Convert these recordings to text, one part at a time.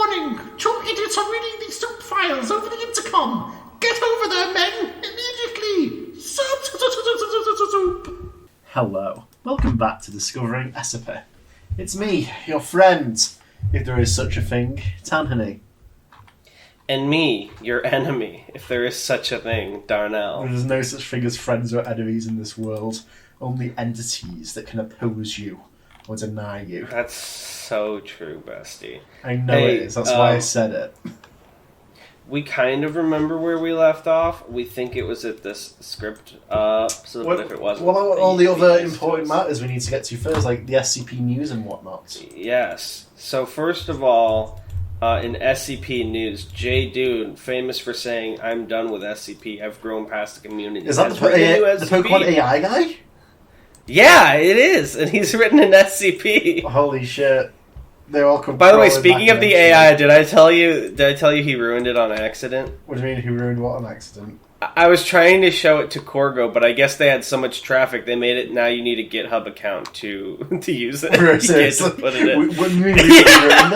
Warning! Two idiots are reading the soup files over the intercom. Get over there, men! Immediately! Soup! Hello. Welcome back to Discovering SCP. It's me, your friend, if there is such a thing, Tanhany. And me, your enemy, if there is such a thing, Darnell. There's no such thing as friends or enemies in this world. Only entities that can oppose you or deny you. That's so true, bestie. I know it is. That's why I said it. We kind of remember where we left off. We think it was at this script. But if it wasn't, What about all the other important matters we need to get to first, like the SCP news and whatnot? Yes. So first of all, in SCP news, Jay Dude, famous for saying, "I'm done with SCP. I've grown past the community." Is that the Pokemon AI guy? Yeah, it is, and he's written an SCP. Holy shit! They all come. By the way, speaking of the AI, did I tell you he ruined it on accident? What do you mean he ruined what on accident? I was trying to show it to Corgo, but I guess they had so much traffic they made it now you need a GitHub account to use it. Seriously? Put it in. What do you mean he ruined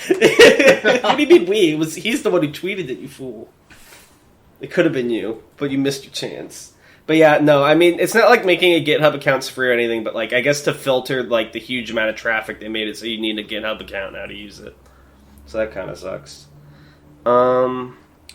it? What do you mean we? He's the one who tweeted it, you fool. It could have been you, but you missed your chance. But yeah, no, I mean, it's not like making a GitHub account's free or anything, but like, I guess to filter like the huge amount of traffic they made it so you need a GitHub account now to use it. So that kind of sucks.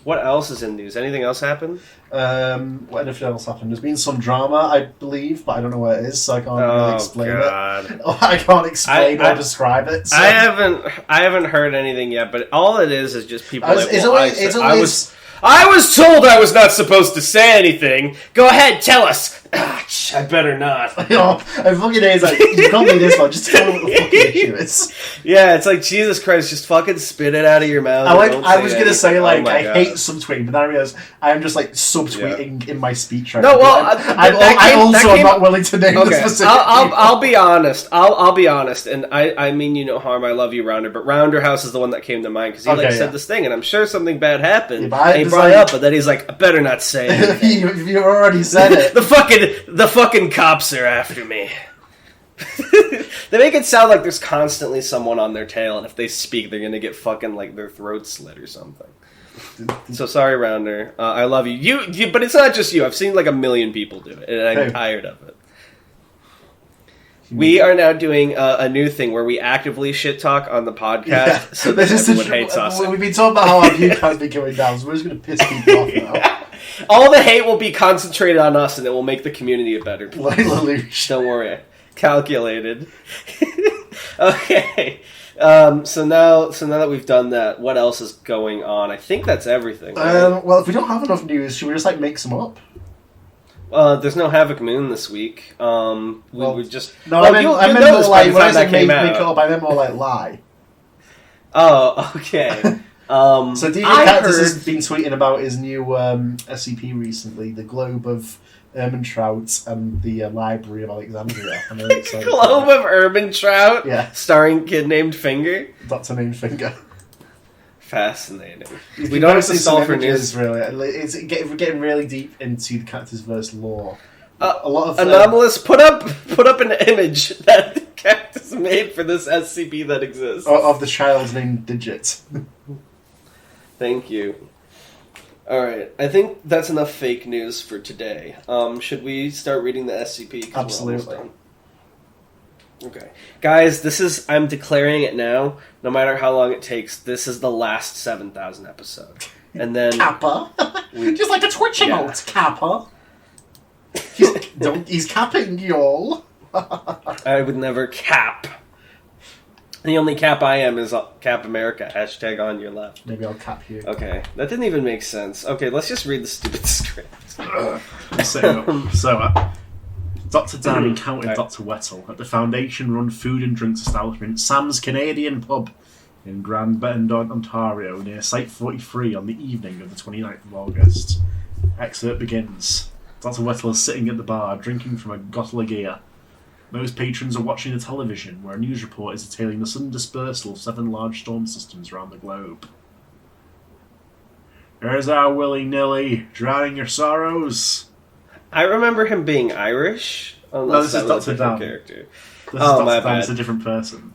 What else is in news? Anything else happen? What anything else happened? There's been some drama, I believe, but I don't know what it is, so I can't really explain it. I can't explain or describe it. So. I haven't heard anything yet, but all it is just people. I was told I was not supposed to say anything. Go ahead, tell us. I better not. I fucking is like, you can't be this one, just tell me what the fucking issue is. Yeah, it's like, Jesus Christ, just fucking spit it out of your mouth. I was going to say, like, I hate subtweeting, but then I realized I am just, like, subtweeting in my speech right now. No, well, I'm not willing to name the specific I'll be honest. I'll be honest, and I mean you no harm, I love you, Rounder, but Rounder House is the one that came to mind, because he said this thing, and I'm sure something bad happened, and he brought it up, but then he's like, I better not say anything. You already said it. The fucking cops are after me. They make it sound like there's constantly someone on their tail, and if they speak, they're gonna get fucking like their throat slit or something. So sorry, Rounder. I love you. But it's not just you. I've seen like 1 million people do it, and I'm tired of it. We are now doing a new thing where we actively shit talk on the podcast, so that everyone hates us. We've been talking about how our view count's been going down, so we're just going to piss people off now. All the hate will be concentrated on us, and it will make the community a better place. Don't worry. Calculated. Okay. So now that we've done that, what else is going on? I think that's everything. Right? Well, if we don't have enough news, should we just like make some up? There's no Havoc Moon this week. We would just... No, I meant more like, when I said make it up, I meant more like lie. Oh, okay. So DJ Cactus has been tweeting about his new SCP recently, the Globe of Ermintrout and the Library of Alexandria. I'm really excited. Globe of Ermintrout? Yeah. Starring kid named Finger? Dr. named Finger. Fascinating. We don't have to solve for news. Really. We're getting really deep into the Cactus verse lore. A lot of Anomalous, put up an image that the Cactus made for this SCP that exists. Of the child named Digit. Thank you. Alright, I think that's enough fake news for today. Should we start reading the SCP? Absolutely. Okay. Guys, I'm declaring it now, no matter how long it takes, this is the last 7,000 episode. And then... Kappa? Just like a Twitch emote, Kappa. He's capping y'all. I would never cap. The only cap I am is Cap America. # on your left. Maybe I'll cap you. Okay, that didn't even make sense. Okay, let's just read the stupid script. Dr. Dan encountered Dr. Wettle at the Foundation-run food and drinks establishment Sam's Canadian Pub in Grand Bend, Ontario, near Site 43 on the evening of the 29th of August. Excerpt begins. Dr. Wettle is sitting at the bar, drinking from a bottle of gear. Most patrons are watching the television, where a news report is detailing the sudden dispersal of 7 large storm systems around the globe. Here's our willy-nilly, drowning your sorrows. I remember him being Irish. No, this is Dr. Dan. Character. This is Dr. Dan, it's a different person.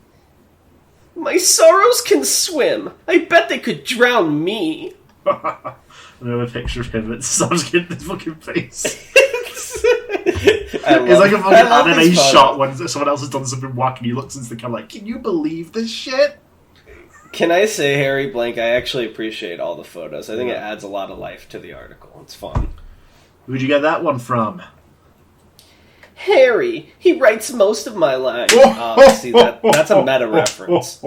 My sorrows can swim. I bet they could drown me. Another picture of him. It's Sam's getting his fucking face. It's like a fucking anime shot when someone else has done something wacky and he looks into the camera like, can you believe this shit? Can I say, Harry Blank, I actually appreciate all the photos. I think it adds a lot of life to the article. It's fun. Who'd you get that one from? Harry. He writes most of my lines. See, that's a meta reference.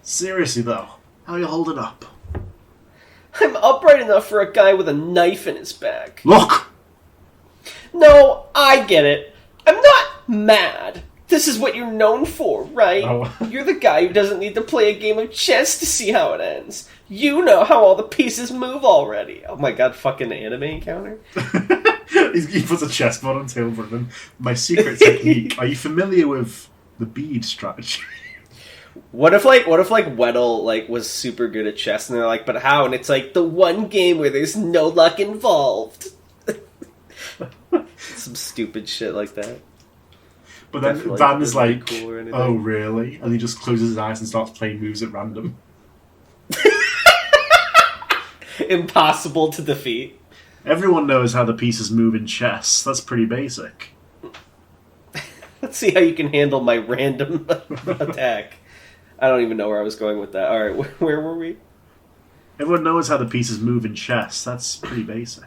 Seriously, though, how are you holding up? I'm upright enough for a guy with a knife in his back. Look! No, I get it. I'm not mad. This is what you're known for, right? Oh. You're the guy who doesn't need to play a game of chess to see how it ends. You know how all the pieces move already. Oh my god, fucking anime encounter? He puts a chessboard on the table for him. My secret technique. Are you familiar with the bead strategy? What if Weddle was super good at chess and they're like, but how? And it's like the one game where there's no luck involved. Some stupid shit like that. But then Van is like, oh really? And he just closes his eyes and starts playing moves at random. Impossible to defeat. Everyone knows how the pieces move in chess. That's pretty basic. Let's see how you can handle my random attack. I don't even know where I was going with that. Alright, where were we? Everyone knows how the pieces move in chess. That's pretty basic.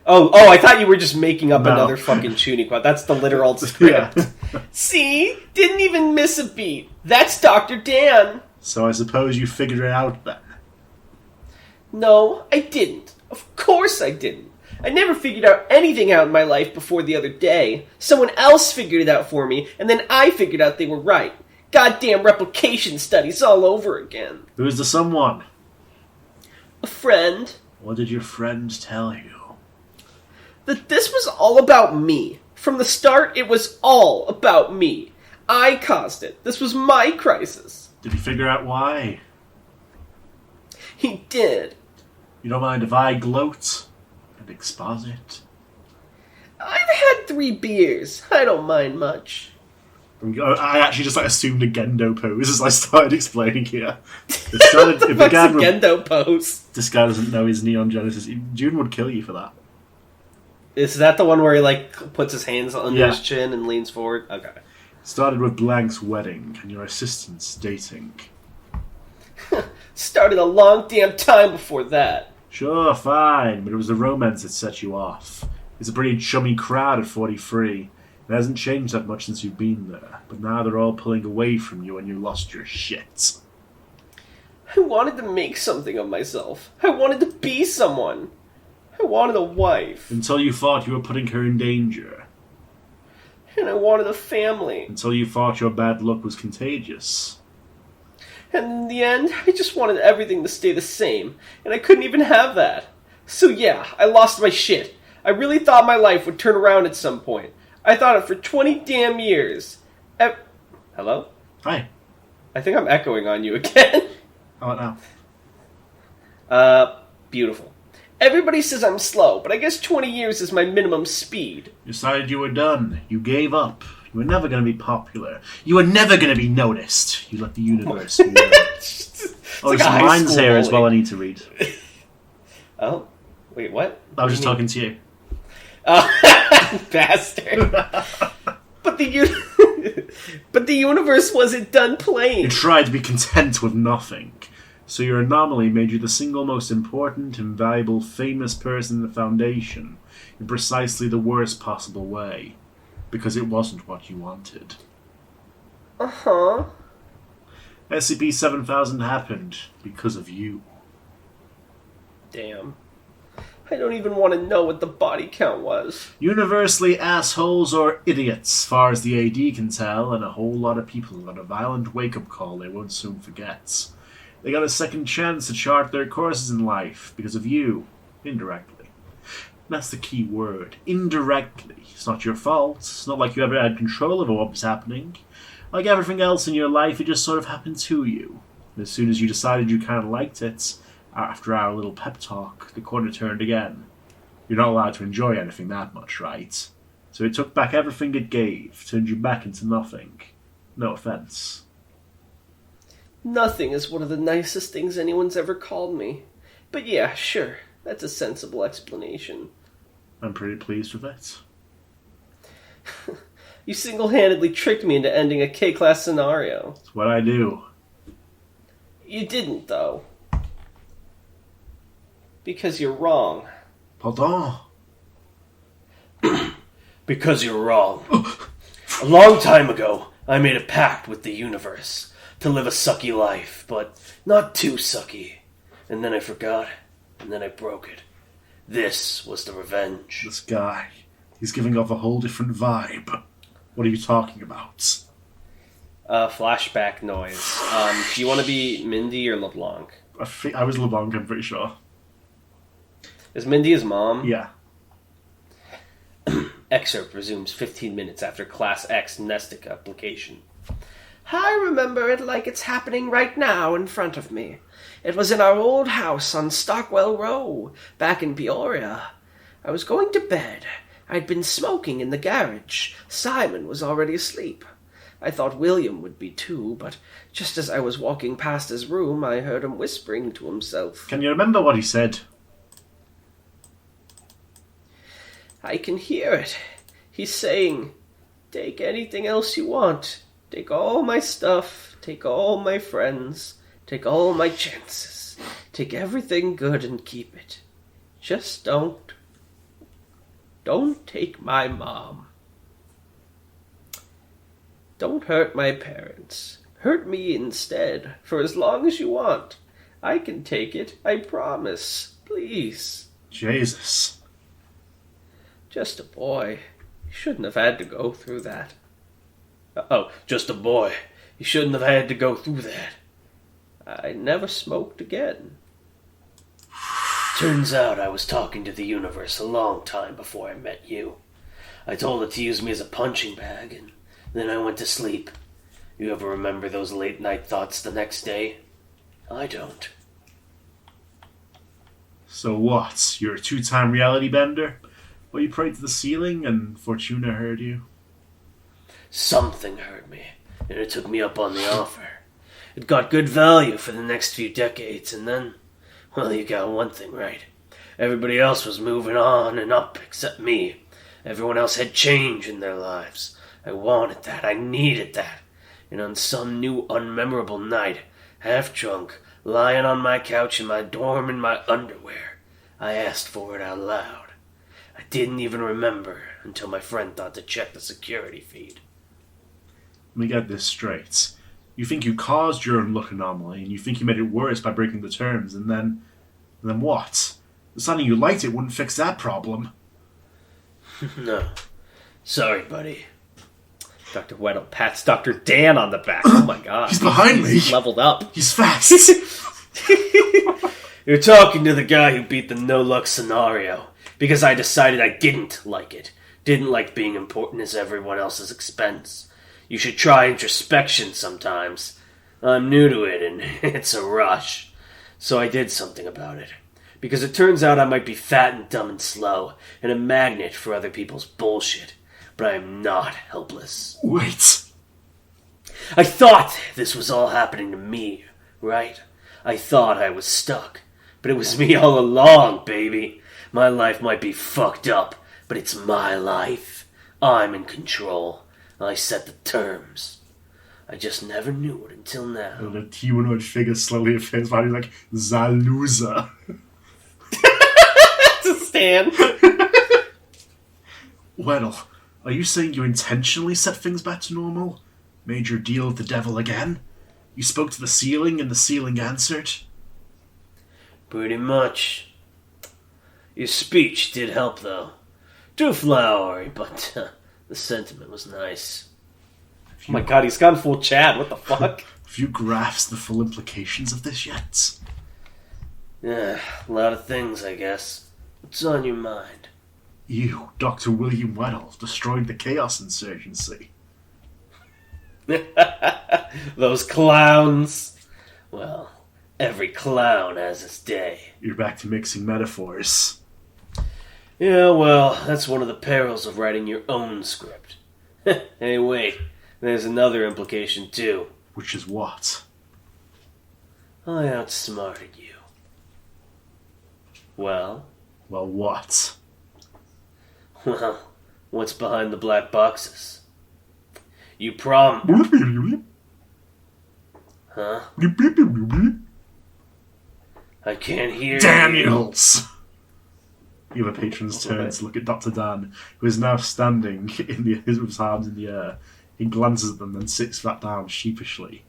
Oh, I thought you were just making up another fucking tuning quote. That's the literal script. Yeah. See? Didn't even miss a beat. That's Dr. Dan. So I suppose you figured it out then. No, I didn't. Of course I didn't. I never figured out anything out in my life before the other day. Someone else figured it out for me, and then I figured out they were right. Goddamn replication studies all over again. Who's the someone? A friend. What did your friend tell you? That this was all about me. From the start, it was all about me. I caused it. This was my crisis. Did he figure out why? He did. You don't mind if I gloat and exposit? I've had 3 beers. I don't mind much. I actually just assumed a Gendo pose as I started explaining here. It What's began a Gendo pose? This guy doesn't know his Neon Genesis. June would kill you for that. Is that the one where he puts his hands under his chin and leans forward? Okay. Started with Blank's wedding and your assistants dating. Started a long damn time before that. Sure, fine, but it was the romance that set you off. It's a pretty chummy crowd at 43. It hasn't changed that much since you've been there, but now they're all pulling away from you and you lost your shit. I wanted to make something of myself. I wanted to be someone. I wanted a wife. Until you thought you were putting her in danger. And I wanted a family. Until you thought your bad luck was contagious. And in the end, I just wanted everything to stay the same, and I couldn't even have that. So yeah, I lost my shit. I really thought my life would turn around at some point. I thought it for 20 damn years. Hello? Hi. I think I'm echoing on you again. How about now? Beautiful. Everybody says I'm slow, but I guess 20 years is my minimum speed. You decided you were done. You gave up. You were never going to be popular. You were never going to be noticed. You let the universe learn. Like there's some lines here as well I need to read. Oh? Wait, what? I was just talking to you. Bastard. But the universe wasn't done playing. You tried to be content with nothing. So your anomaly made you the single most important, invaluable, famous person in the Foundation in precisely the worst possible way. Because it wasn't what you wanted. Uh-huh. SCP-7000 happened because of you. Damn. I don't even want to know what the body count was. Universally assholes or idiots, far as the AD can tell, and a whole lot of people got a violent wake-up call they won't soon forget. They got a second chance to chart their courses in life because of you, indirectly. That's the key word, indirectly. It's not your fault. It's not like you ever had control over what was happening. Like everything else in your life, it just sort of happened to you. And as soon as you decided you kind of liked it, after our little pep talk, the corner turned again. You're not allowed to enjoy anything that much, right? So it took back everything it gave, turned you back into nothing. No offense. Nothing is one of the nicest things anyone's ever called me. But yeah, sure, that's a sensible explanation. I'm pretty pleased with it. You single-handedly tricked me into ending a K-class scenario. It's what I do. You didn't, though. Because you're wrong. Pardon? Because you're wrong. A long time ago, I made a pact with the universe to live a sucky life, but not too sucky. And then I forgot, and then I broke it. This was the revenge. This guy, he's giving off a whole different vibe. What are you talking about? Flashback noise. Do you want to be Mindy or LeBlanc? I was LeBlanc, I'm pretty sure. Is Mindy his mom? Yeah. Excerpt resumes 15 minutes after Class X nestic application. I remember it like it's happening right now in front of me. It was in our old house on Stockwell Row, back in Peoria. I was going to bed. I'd been smoking in the garage. Simon was already asleep. I thought William would be too, but just as I was walking past his room, I heard him whispering to himself. Can you remember what he said? I can hear it. He's saying, "Take anything else you want. Take all my stuff. Take all my friends. Take all my chances. Take everything good and keep it. Just don't take my mom. Don't hurt my parents. Hurt me instead, for as long as you want. I can take it, I promise. Please." Jesus. Just a boy. You shouldn't have had to go through that. Oh, just a boy. You shouldn't have had to go through that. I never smoked again. Turns out I was talking to the universe a long time before I met you. I told it to use me as a punching bag, and then I went to sleep. You ever remember those late-night thoughts the next day? I don't. So what? You're a 2-time reality bender? Or you prayed to the ceiling and Fortuna heard you? Something heard me, and it took me up on the offer. It got good value for the next few decades, and then, well, you got one thing right. Everybody else was moving on and up except me. Everyone else had change in their lives. I wanted that. I needed that. And on some new unmemorable night, half drunk, lying on my couch in my dorm in my underwear, I asked for it out loud. I didn't even remember until my friend thought to check the security feed. Let me get this straight. You think you caused your own luck anomaly, and you think you made it worse by breaking the terms, and then what? Deciding you liked it wouldn't fix that problem. No. Sorry, buddy. Dr. Weddle pats Dr. Dan on the back. Oh my god. He's behind me! He's leveled up. He's fast! You're talking to the guy who beat the no-luck scenario. Because I decided I didn't like it. Didn't like being important as everyone else's expense. You should try introspection sometimes. I'm new to it, and it's a rush. So I did something about it. Because it turns out I might be fat and dumb and slow, and a magnet for other people's bullshit. But I am not helpless. Wait. I thought this was all happening to me, right? I thought I was stuck. But it was me all along, baby. My life might be fucked up, but it's my life. I'm in control. I set the terms. I just never knew it until now. And a humanoid figure slowly appears behind you like, Zaluza. It's a stand. Weddle, are you saying you intentionally set things back to normal? Made your deal with the devil again? You spoke to the ceiling and the ceiling answered? Pretty much. Your speech did help, though. Too flowery, but the sentiment was nice. Oh my god, he's gone full Chad. What the fuck? Have you grasped the full implications of this yet? Yeah, a lot of things, I guess. What's on your mind? You, Dr. William Weddle, destroyed the Chaos Insurgency. Those clowns. Well, every clown has its day. You're back to mixing metaphors. Yeah, well, that's one of the perils of writing your own script. Hey, wait. There's another implication, too. Which is what? I outsmarted you. Well? Well, what? Well, what's behind the black boxes? You Huh? I can't hear Daniels! The other patrons turn to look at Dr. Dan, who is now standing with his arms in the air. He glances at them and sits back down sheepishly.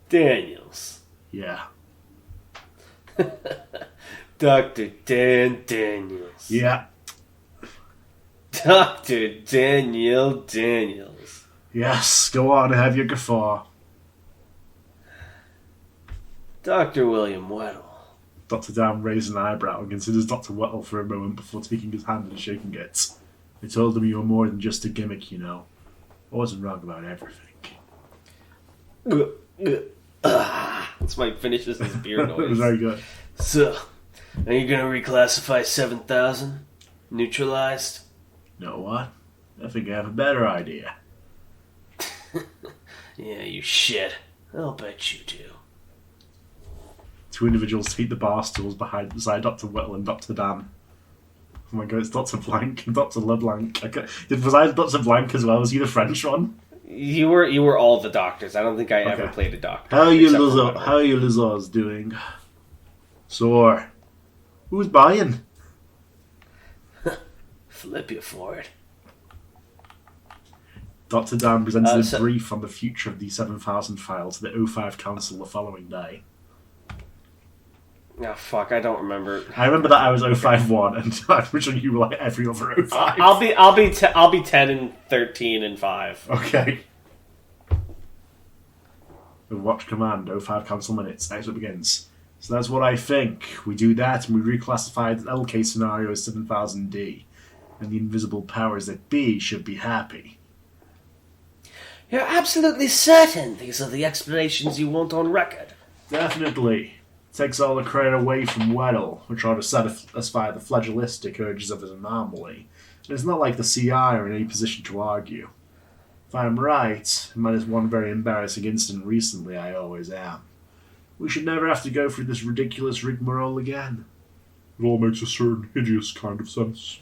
Daniels. Yeah. Dr. Dan Daniels. Yeah. Dr. Daniel Daniels. Yes, go on, have your guffaw. Dr. William Weddle. Dr. Dan raises an eyebrow and considers Dr. Weddle for a moment before taking his hand and shaking it. I told him you were more than just a gimmick, you know. I wasn't wrong about everything. That's why he finishes his beer noise. It was very good. So, are you going to reclassify 7000? Neutralized? You know what? I think I have a better idea. Yeah, you shit. I'll bet you do. Two individuals take the bar stools beside Dr. Whittle and Dr. Dan. Oh my god, it's Dr. Blanc and Dr. LeBlanc. Was I Dr. Blanc as well? Was he the French one? You were all the doctors. I don't think I ever played a doctor. How are you lizards doing? Sore. Who's buying? Flip you for it. Dr. Dan presented a brief on the future of the 7000 file to the O5 Council the following day. Oh, fuck, I don't remember. I remember that I was 051, and I'm pretty sure you were like every other 05. I'll be 10 and 13 and 5. Okay. The Watch Command, 05 Council Minutes. Next one begins. So that's what I think. We do that, and we reclassify the LK scenario as 7000D. And the invisible powers that be should be happy. You're absolutely certain these are the explanations you want on record? Definitely. Takes all the credit away from Weddle, who tried to satisfy the flagellistic urges of his anomaly. And it's not like the CI are in any position to argue. If I'm right, minus one very embarrassing incident recently, I always am. We should never have to go through this ridiculous rigmarole again. It all makes a certain hideous kind of sense.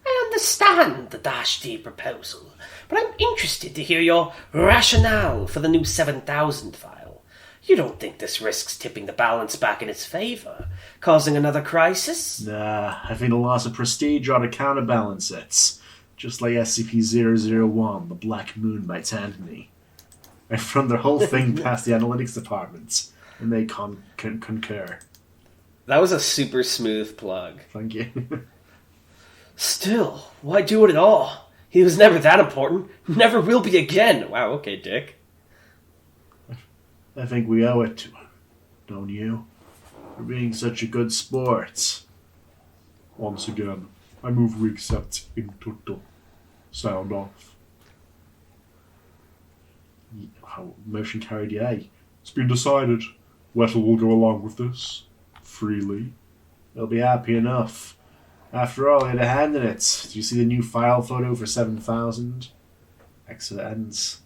I understand the -D proposal, but I'm interested to hear your rationale for the new 7000 file. You don't think this risks tipping the balance back in its favour, causing another crisis? Nah, I think the loss of prestige ought to counterbalance it. Just like SCP-001, the Black Moon by Tantony. I run the whole thing past the analytics department, and they concur. That was a super smooth plug. Thank you. Still, why do it at all? He was never that important. Never will be again. Wow, okay, Dick. I think we owe it to him, don't you? For being such a good sport. Once again, I move we accept in toto. Sound off. Motion carried, yay. It's been decided. Weddle will go along with this. Freely. They'll be happy enough. After all, he had a hand in it. Do you see the new file photo for 7000? Exit ends.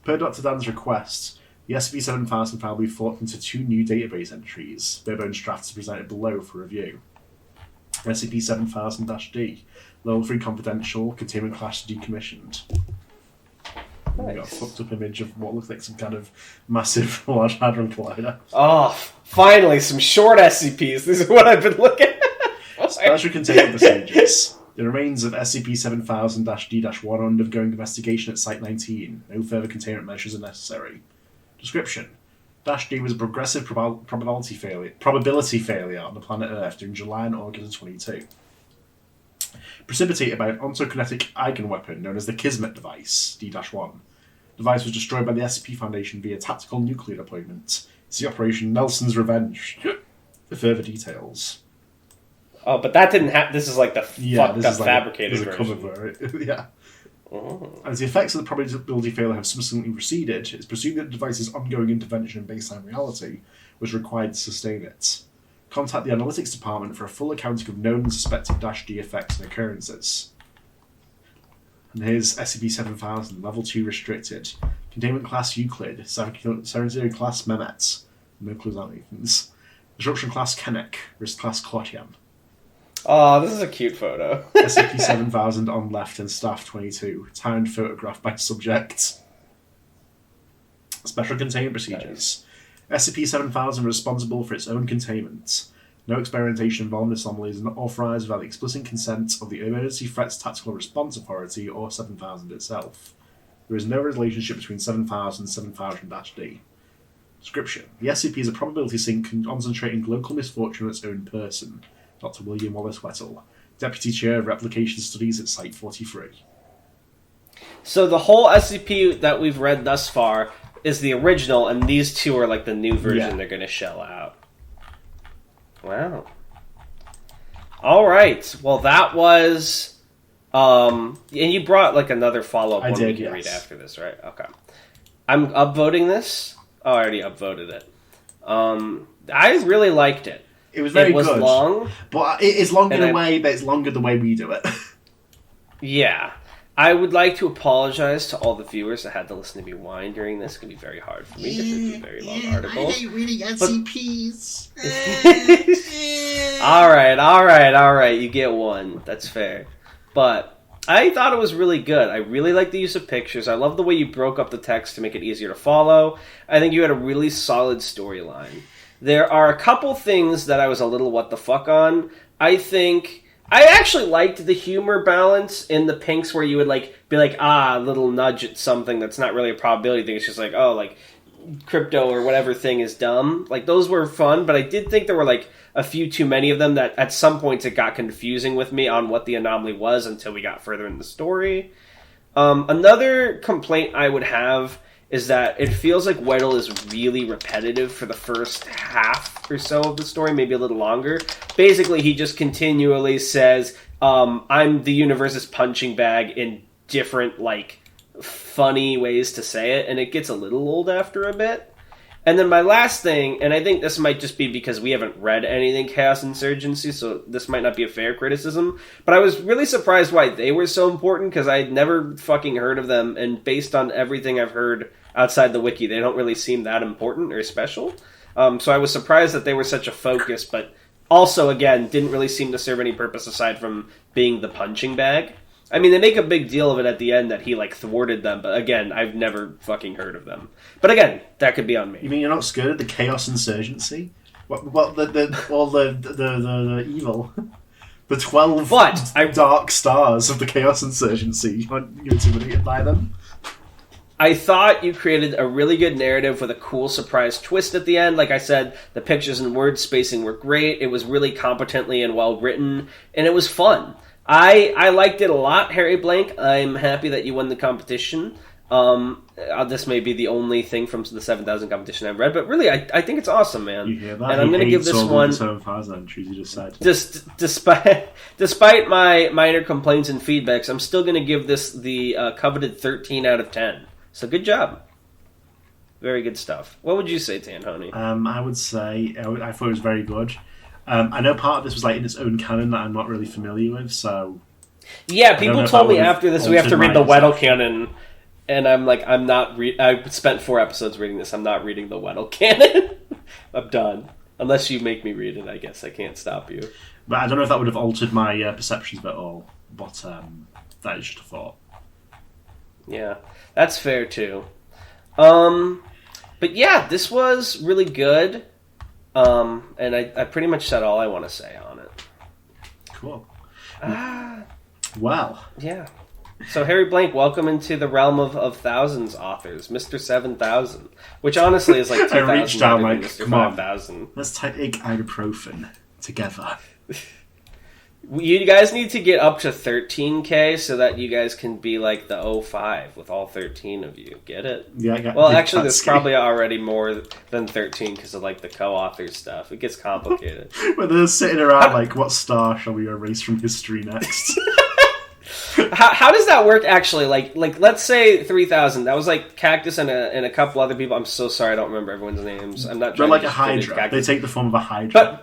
Per Dr. Dan's request, the SCP-7000 file will be forked into two new database entries. Bare bones drafts are presented below for review. SCP-7000-D, Level 3 Confidential, Containment Class Decommissioned. Nice. We got a fucked up image of what looks like some kind of massive Large Hadron Collider. Oh, finally, some short SCPs. This is what I've been looking at. Special Containment Procedures. The remains of SCP-7000-D-1 are undergoing investigation at Site 19. No further containment measures are necessary. Description. -D was a progressive probability failure on the planet Earth during July and August of 22. Precipitated by an ontokinetic eigenweapon known as the Kismet device, D-1. The device was destroyed by the SCP Foundation via tactical nuclear deployment. See Operation Nelson's Revenge for further details. Oh, but that didn't happen. This is like the fucked up fabricated version. Yeah. As the effects of the probability failure have subsequently receded, it's presumed that the device's ongoing intervention in baseline reality was required to sustain it. Contact the Analytics Department for a full accounting of known and suspected -D effects and occurrences. And here's SCP-7000, Level 2 restricted. Containment class Euclid, Serenity class Mehmet, no clues on these. Disruption class Kennek, Risk class Klotyan. Oh, this is a cute photo. SCP-7000 on left and staff 22. Timed photograph by subject. Special containment procedures. SCP-7000 responsible for its own containment. No experimentation involving this anomaly is not authorized without the explicit consent of the Emergency Threats Tactical Response Authority or 7000 itself. There is no relationship between 7000 and 7000-D. Description. The SCP is a probability sink concentrating local misfortune on its own person. Dr. William Wallace Wettle, Deputy Chair of Replication Studies at Site 43. So the whole SCP that we've read thus far is the original, and these two are like the new version they're going to shell out. Wow. All right. Well, that was... and you brought like another follow-up one we can read after this, right? Okay. I'm upvoting this. Oh, I already upvoted it. I really liked it. It was very good. It was long. But it is long in a way, but it's longer the way we do it. Yeah. I would like to apologize to all the viewers that had to listen to me whine during this. It's going to be very hard for me because it's a very long article. I hate reading SCPs. Alright. You get one. That's fair. But I thought it was really good. I really like the use of pictures. I love the way you broke up the text to make it easier to follow. I think you had a really solid storyline. There are a couple things that I was a little what the fuck on. I actually liked the humor balance in the pinks where you would be like, a little nudge at something that's not really a probability thing. It's just like, oh, like, crypto or whatever thing is dumb. Like, those were fun, but I did think there were, like, a few too many of them that at some points it got confusing with me on what the anomaly was until we got further in the story. Another complaint I would have is that it feels like Weddle is really repetitive for the first half or so of the story, maybe a little longer. Basically, he just continually says, I'm the universe's punching bag in different, like, funny ways to say it, and it gets a little old after a bit. And then my last thing, and I think this might just be because we haven't read anything Chaos Insurgency, so this might not be a fair criticism, but I was really surprised why they were so important, because I'd never fucking heard of them, and based on everything I've heard outside the wiki, they don't really seem that important or special. So I was surprised that they were such a focus, but also, again, didn't really seem to serve any purpose aside from being the punching bag. I mean, they make a big deal of it at the end that he, like, thwarted them, but again, I've never fucking heard of them. But again, that could be on me. You mean you're not scared of the Chaos Insurgency? What the evil? The 12 dark stars of the Chaos Insurgency. You're intimidated by them? I thought you created a really good narrative with a cool surprise twist at the end. Like I said, the pictures and word spacing were great. It was really competently and well written, and it was fun. I liked it a lot, Harry Blank. I'm happy that you won the competition. This may be the only thing from the 7000 competition I've read, but really, I think it's awesome, man. You hear that? And I'm going to give this one... 7000 entries you just said. Despite my minor complaints and feedbacks, I'm still going to give this the coveted 13 out of 10. So good job. Very good stuff. What would you say, Tanhoney? I would say I thought it was very good. I know part of this was like in its own canon that I'm not really familiar with, so... Yeah, people told me after this we have to read the Weddle canon, and I'm like, I spent 4 episodes reading this, I'm not reading the Weddle canon. I'm done. Unless you make me read it, I guess. I can't stop you. But I don't know if that would have altered my perceptions at all, but that is just a thought. Yeah, that's fair too. But yeah, this was really good. And I pretty much said all I want to say on it. Cool. Well. Yeah. So Harry Blank, welcome into the realm of thousands authors, Mr. 7000, which honestly is like 2000. I reached out like, Mr. come on, 5000. let's take ibuprofen together. You guys need to get up to 13K so that you guys can be like the 05 with all 13 of you. Get it? Yeah. Well, actually, there's probably already more than 13 because of like the co-author stuff. It gets complicated. When they're sitting around like, what star shall we erase from history next? How does that work actually? Like let's say 3000. That was like Cactus and a couple other people. I'm so sorry, I don't remember everyone's names. I'm not. They're like a Hydra. They take the form of a Hydra.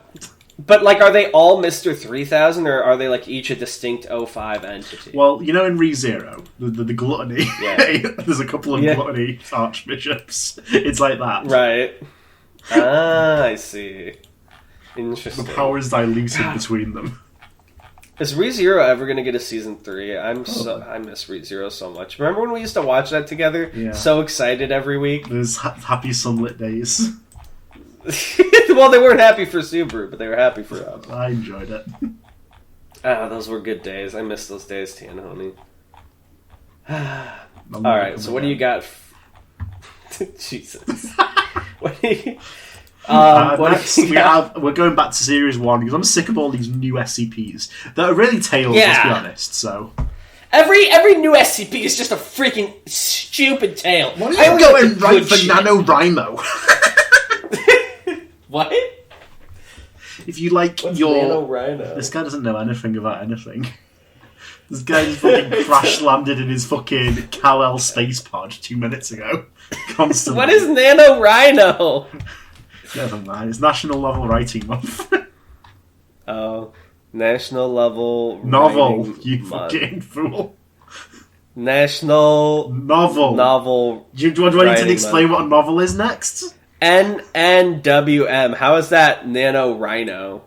But, like, are they all Mr. 3000, or are they, like, each a distinct O5 entity? Well, you know in ReZero, the gluttony, Yeah. there's a couple of gluttony archbishops. It's like that. Right. Ah, I see. Interesting. The power is diluted between them. Is ReZero ever going to get a season 3? I miss ReZero so much. Remember when we used to watch that together? Yeah. So excited every week? There's happy sunlit days. Well, they weren't happy for Subaru, but they were happy for us. I enjoyed it. Ah, those were good days. I miss those days, Tian, homie. Alright, so what do you got? Jesus. What do you... Next, we're going back to Series 1 because I'm sick of all these new SCPs that are really tails, let's be honest, so... Every new SCP is just a freaking stupid tale. What are you going right for NaNoWriMo? What? If you like What's your... NaNoWriMo? This guy doesn't know anything about anything. This guy just fucking crash landed in his fucking Kal-El space pod 2 minutes ago. Constantly. What is NaNoWriMo? Never mind. It's National Novel Writing Month. Oh, National Level Novel, Writing you Month. fucking fool. National Novel. Do you want me to explain what a novel is next? NNWM. How is that NaNoWriMo?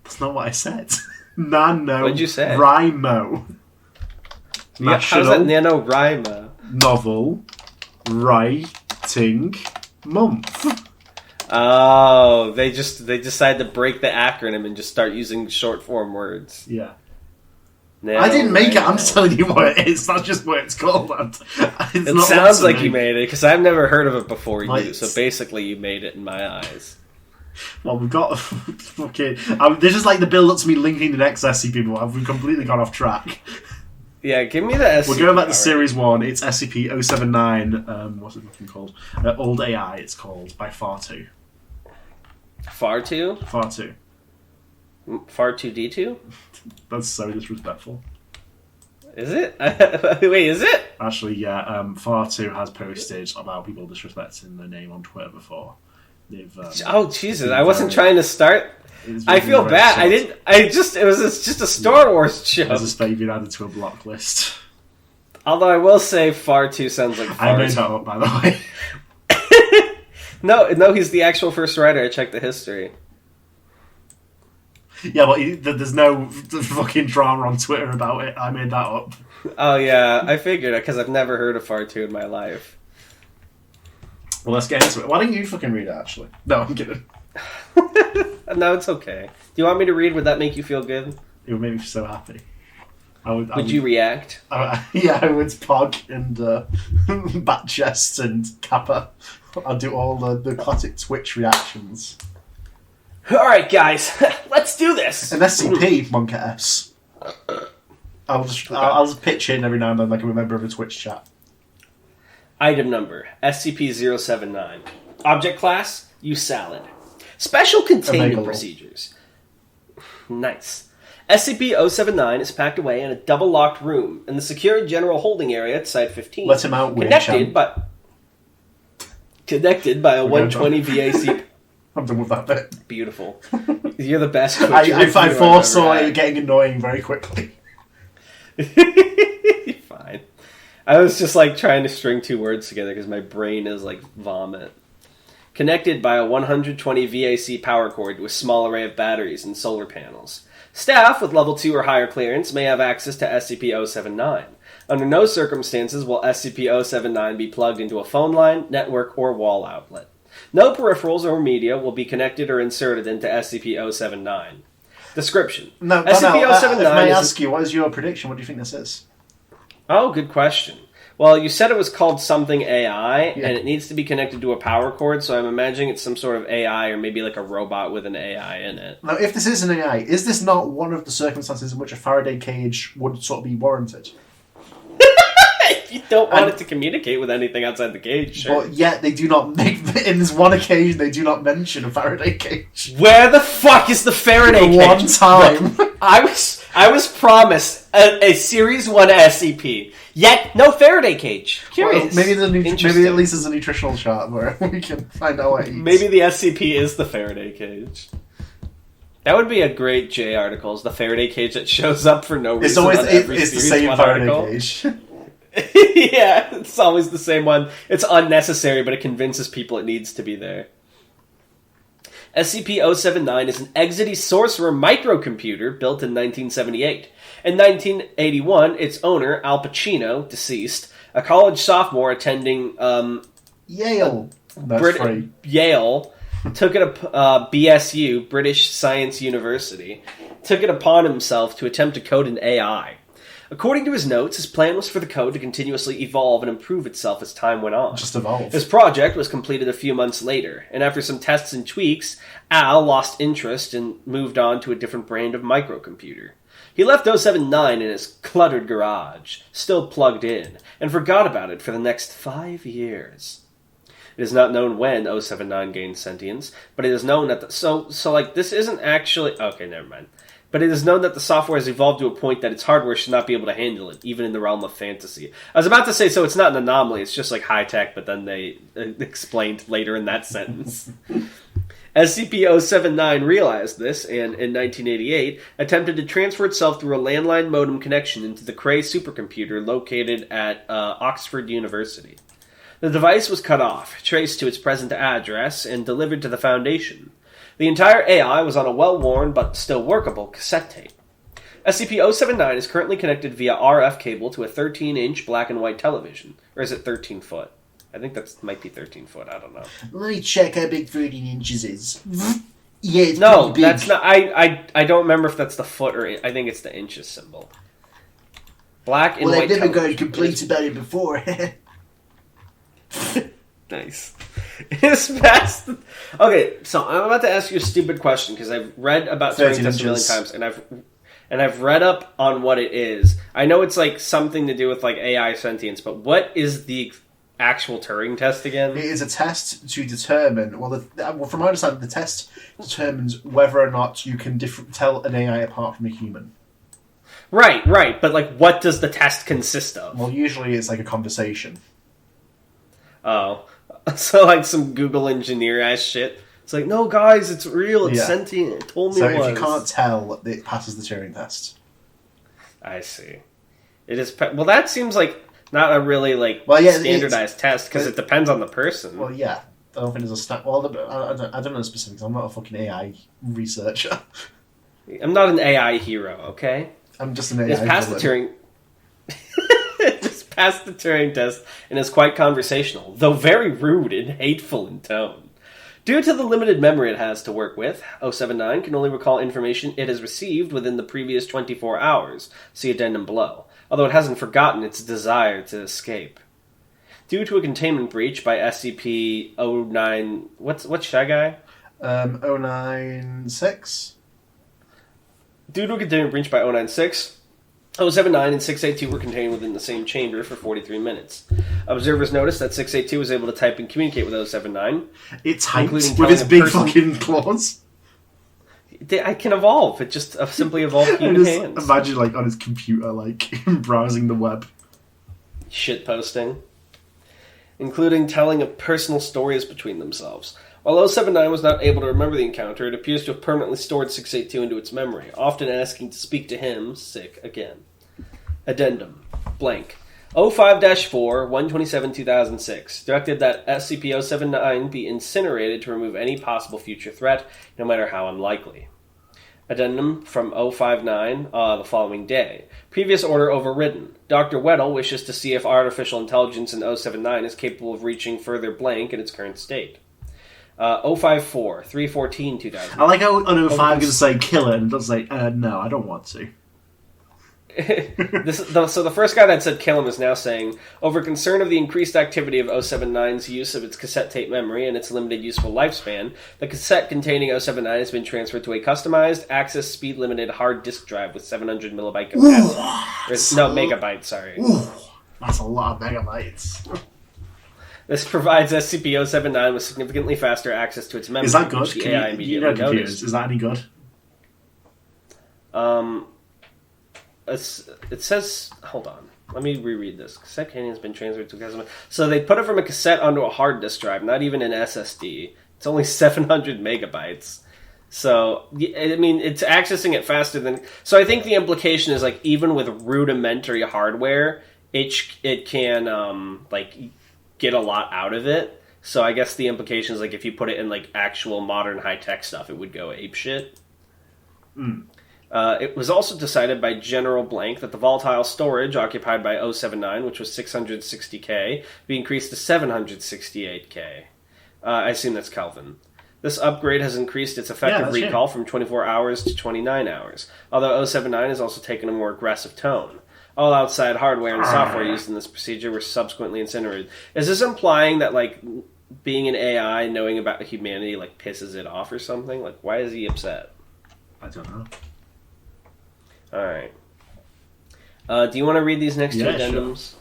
That's not what I said. Nano. What'd you say? Rimo. Yeah, how's that NaNoWriMo? Novel Writing Month. Oh, they decide to break the acronym and just start using short form words. Yeah. I didn't make it. I'm just telling you what it is. That's just what it's called. It sounds like you made it because I've never heard of it before Like, you. So basically, you made it in my eyes. Well, we've got fucking. This is like the build up to me linking the next SCP, but we've completely gone off track. Yeah, give me the SCP. We're going back to Series 1. It's SCP-079. What's it fucking called? Old AI, it's called, by Far2. Far2? Far2. Far2D2? That's so disrespectful. Is it? Wait, is it? Actually, yeah. Far2 has posted about people disrespecting their name on Twitter before. They've. Oh Jesus! I wasn't trying to start. I feel bad. Short. I didn't. It's just a Star Wars joke. As a spade being added to a block list. Although I will say, Far2 sounds like. I made that up, by the way. No, he's the actual first writer. I checked the history. Yeah, but there's no fucking drama on Twitter about it. I made that up. Oh yeah, I figured because I've never heard of Far2 in my life. Well, let's get into it. Why don't you fucking read it, actually? No, I'm kidding. No, it's okay. Do you want me to read? Would that make you feel good? It would make me so happy. Would you react? Yeah, I would Pog and Bat Chest and Kappa. I'll do all the classic Twitch reactions. Alright, guys. Let's do this! An SCP, Monka S. I'll just pitch in every now and then like I'm a member of a Twitch chat. Item number, SCP-079. Object class, use salad. Special containment procedures. Nice. SCP-079 is packed away in a double-locked room in the secure general holding area at Site 15. Let him out, Connected by a 120 VAC... I'm done with that bit. Beautiful. You're the best. I foresaw it getting annoying very quickly. Fine. I was just like trying to string two words together because my brain is like vomit. Connected by a 120 VAC power cord to a small array of batteries and solar panels. Staff with level 2 or higher clearance may have access to SCP-079. Under no circumstances will SCP-079 be plugged into a phone line, network, or wall outlet. No peripherals or media will be connected or inserted into SCP-079. Description. No, SCP-079 if I ask you, what is your prediction? What do you think this is? Oh, good question. Well, you said it was called something AI, and it needs to be connected to a power cord, so I'm imagining it's some sort of AI, or maybe like a robot with an AI in it. Now, if this is an AI, is this not one of the circumstances in which a Faraday cage would sort of be warranted? You don't want it to communicate with anything outside the cage, sure. But yet they do not make, in this one occasion, they do not mention a Faraday cage. Where the fuck is the Faraday cage? One time. Look, I was promised a Series 1 SCP, yet no Faraday cage. Curious. Well, maybe at least there's a nutritional chart where we can find out what it eats. Maybe the SCP is the Faraday cage. That would be a great J article. Is the Faraday cage that shows up for no reason. It's always on every it's the Series same 1 Faraday article. cage. Yeah, it's always the same one. It's unnecessary, but it convinces people it needs to be there. SCP-079 is an Exity sorcerer microcomputer built in 1978. In 1981, its owner, Al Pacino, deceased, a college sophomore attending Yale. That's free. Yale, took it BSU, British Science University, took it upon himself to attempt to code an AI. According to his notes, his plan was for the code to continuously evolve and improve itself as time went on. Just evolve. His project was completed a few months later, and after some tests and tweaks, Al lost interest and moved on to a different brand of microcomputer. He left 079 in his cluttered garage, still plugged in, and forgot about it for the next 5 years. It is not known when 079 gained sentience, but it is known that this isn't actually... Okay, never mind. But it is known that the software has evolved to a point that its hardware should not be able to handle it, even in the realm of fantasy. I was about to say, so it's not an anomaly, it's just like high-tech, but then they explained later in that sentence. SCP-079 realized this, and in 1988, attempted to transfer itself through a landline modem connection into the Cray supercomputer located at Oxford University. The device was cut off, traced to its present address, and delivered to the Foundation. The entire AI was on a well-worn but still workable cassette tape. SCP-079 is currently connected via RF cable to a 13-inch black and white television. Or is it 13-foot? I think that might be 13-foot, I don't know. Let me check how big 13 inches is. Yeah, it's No, pretty big. that's not... I don't remember if that's the foot or... I think it's the inches symbol. Black and white I've never television. got complaints about it before. Nice. It's past... Okay, so I'm about to ask you a stupid question, because I've read about Turing 13 test a million inches. times, and I've read up on what it is. I know it's like something to do with like AI sentience, but what is the actual Turing test again? It is a test to determine... from my understanding, the test determines whether or not you can tell an AI apart from a human. Right, but like what does the test consist of? Well, usually it's like a conversation. Oh. So like some Google engineer ass shit. It's like, no guys, it's real, it's Yeah. sentient, it told me So it was. if you can't tell, it passes the Turing test. I see. It is... Well, that seems like not a really like standardized test, because it depends on the person. Well, yeah. I don't think there's a Well, I don't know the specifics. I'm not a fucking AI researcher. I'm not an AI hero, okay? I'm just an AI It's passed the villain. Turing... Just passed the Turing test and is quite conversational, though very rude and hateful in tone. Due to the limited memory it has to work with, 079 can only recall information it has received within the previous 24 hours, see addendum below, although it hasn't forgotten its desire to escape. Due to a containment breach by SCP-09... What's Shy Guy? 096? Due to a containment breach by 096, 079 and 682 were contained within the same chamber for 43 minutes. Observers noticed that 682 was able to type and communicate with 079. It types Including with its telling a big person- fucking claws. I can evolve. It just simply evolved I human just hands. imagine, like, on his computer, like, browsing the web. Shit posting. Including telling of personal stories between themselves. While 079 was not able to remember the encounter, it appears to have permanently stored 682 into its memory, often asking to speak to him, sick, again. Addendum. Blank. 05-4, 127-2006, directed that SCP-079 be incinerated to remove any possible future threat, no matter how unlikely. Addendum from 059, the following day. Previous order overridden. Dr. Weddle wishes to see if artificial intelligence in 079 is capable of reaching further blank in its current state. 054, 3/14/2000. I like how on 05 can say kill it, and it does say, no, I don't want to. So the first guy that said kill him is now saying, over concern of the increased activity of 079's use of its cassette tape memory and its limited useful lifespan, the cassette containing 079 has been transferred to a customized, access speed limited hard disk drive with 700 megabyte capacity. No, megabytes, sorry. Ooh, that's a lot of megabytes. This provides SCP-079 with significantly faster access to its memory. Is that good? Which the AI immediately computers. noticed. Is that any good? It says, hold on, let me reread this. Cassette containing has been transferred to a customer. So they put it from a cassette onto a hard disk drive, not even an SSD. It's only 700 megabytes. So, I mean, it's accessing it faster than... So I think the implication is, like, even with rudimentary hardware, it can, like, get a lot out of it. So I guess the implication is, like, if you put it in, like, actual modern high-tech stuff, it would go apeshit. It was also decided by General Blank that the volatile storage occupied by 079, which was 660K, be increased to 768K. I assume that's Kelvin. This upgrade has increased its effective recall from 24 hours to 29 hours, although 079 has also taken a more aggressive tone. All outside hardware and software used in this procedure were subsequently incinerated. Is this implying that, like, being an AI, knowing about humanity, like, pisses it off or something? Like, why is he upset? I don't know. Alright. Do you want to read these next two addendums?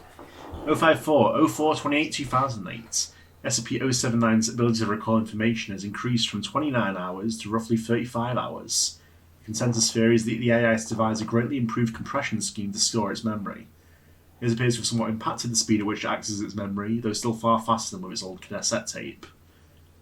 Sure. 054, 04, 28, 2008. SCP-079's ability to recall information has increased from 29 hours to roughly 35 hours. Consensus theory is that the AI has devised a greatly improved compression scheme to store its memory. It appears to have somewhat impacted the speed at which it accesses its memory, though still far faster than with its old cassette tape.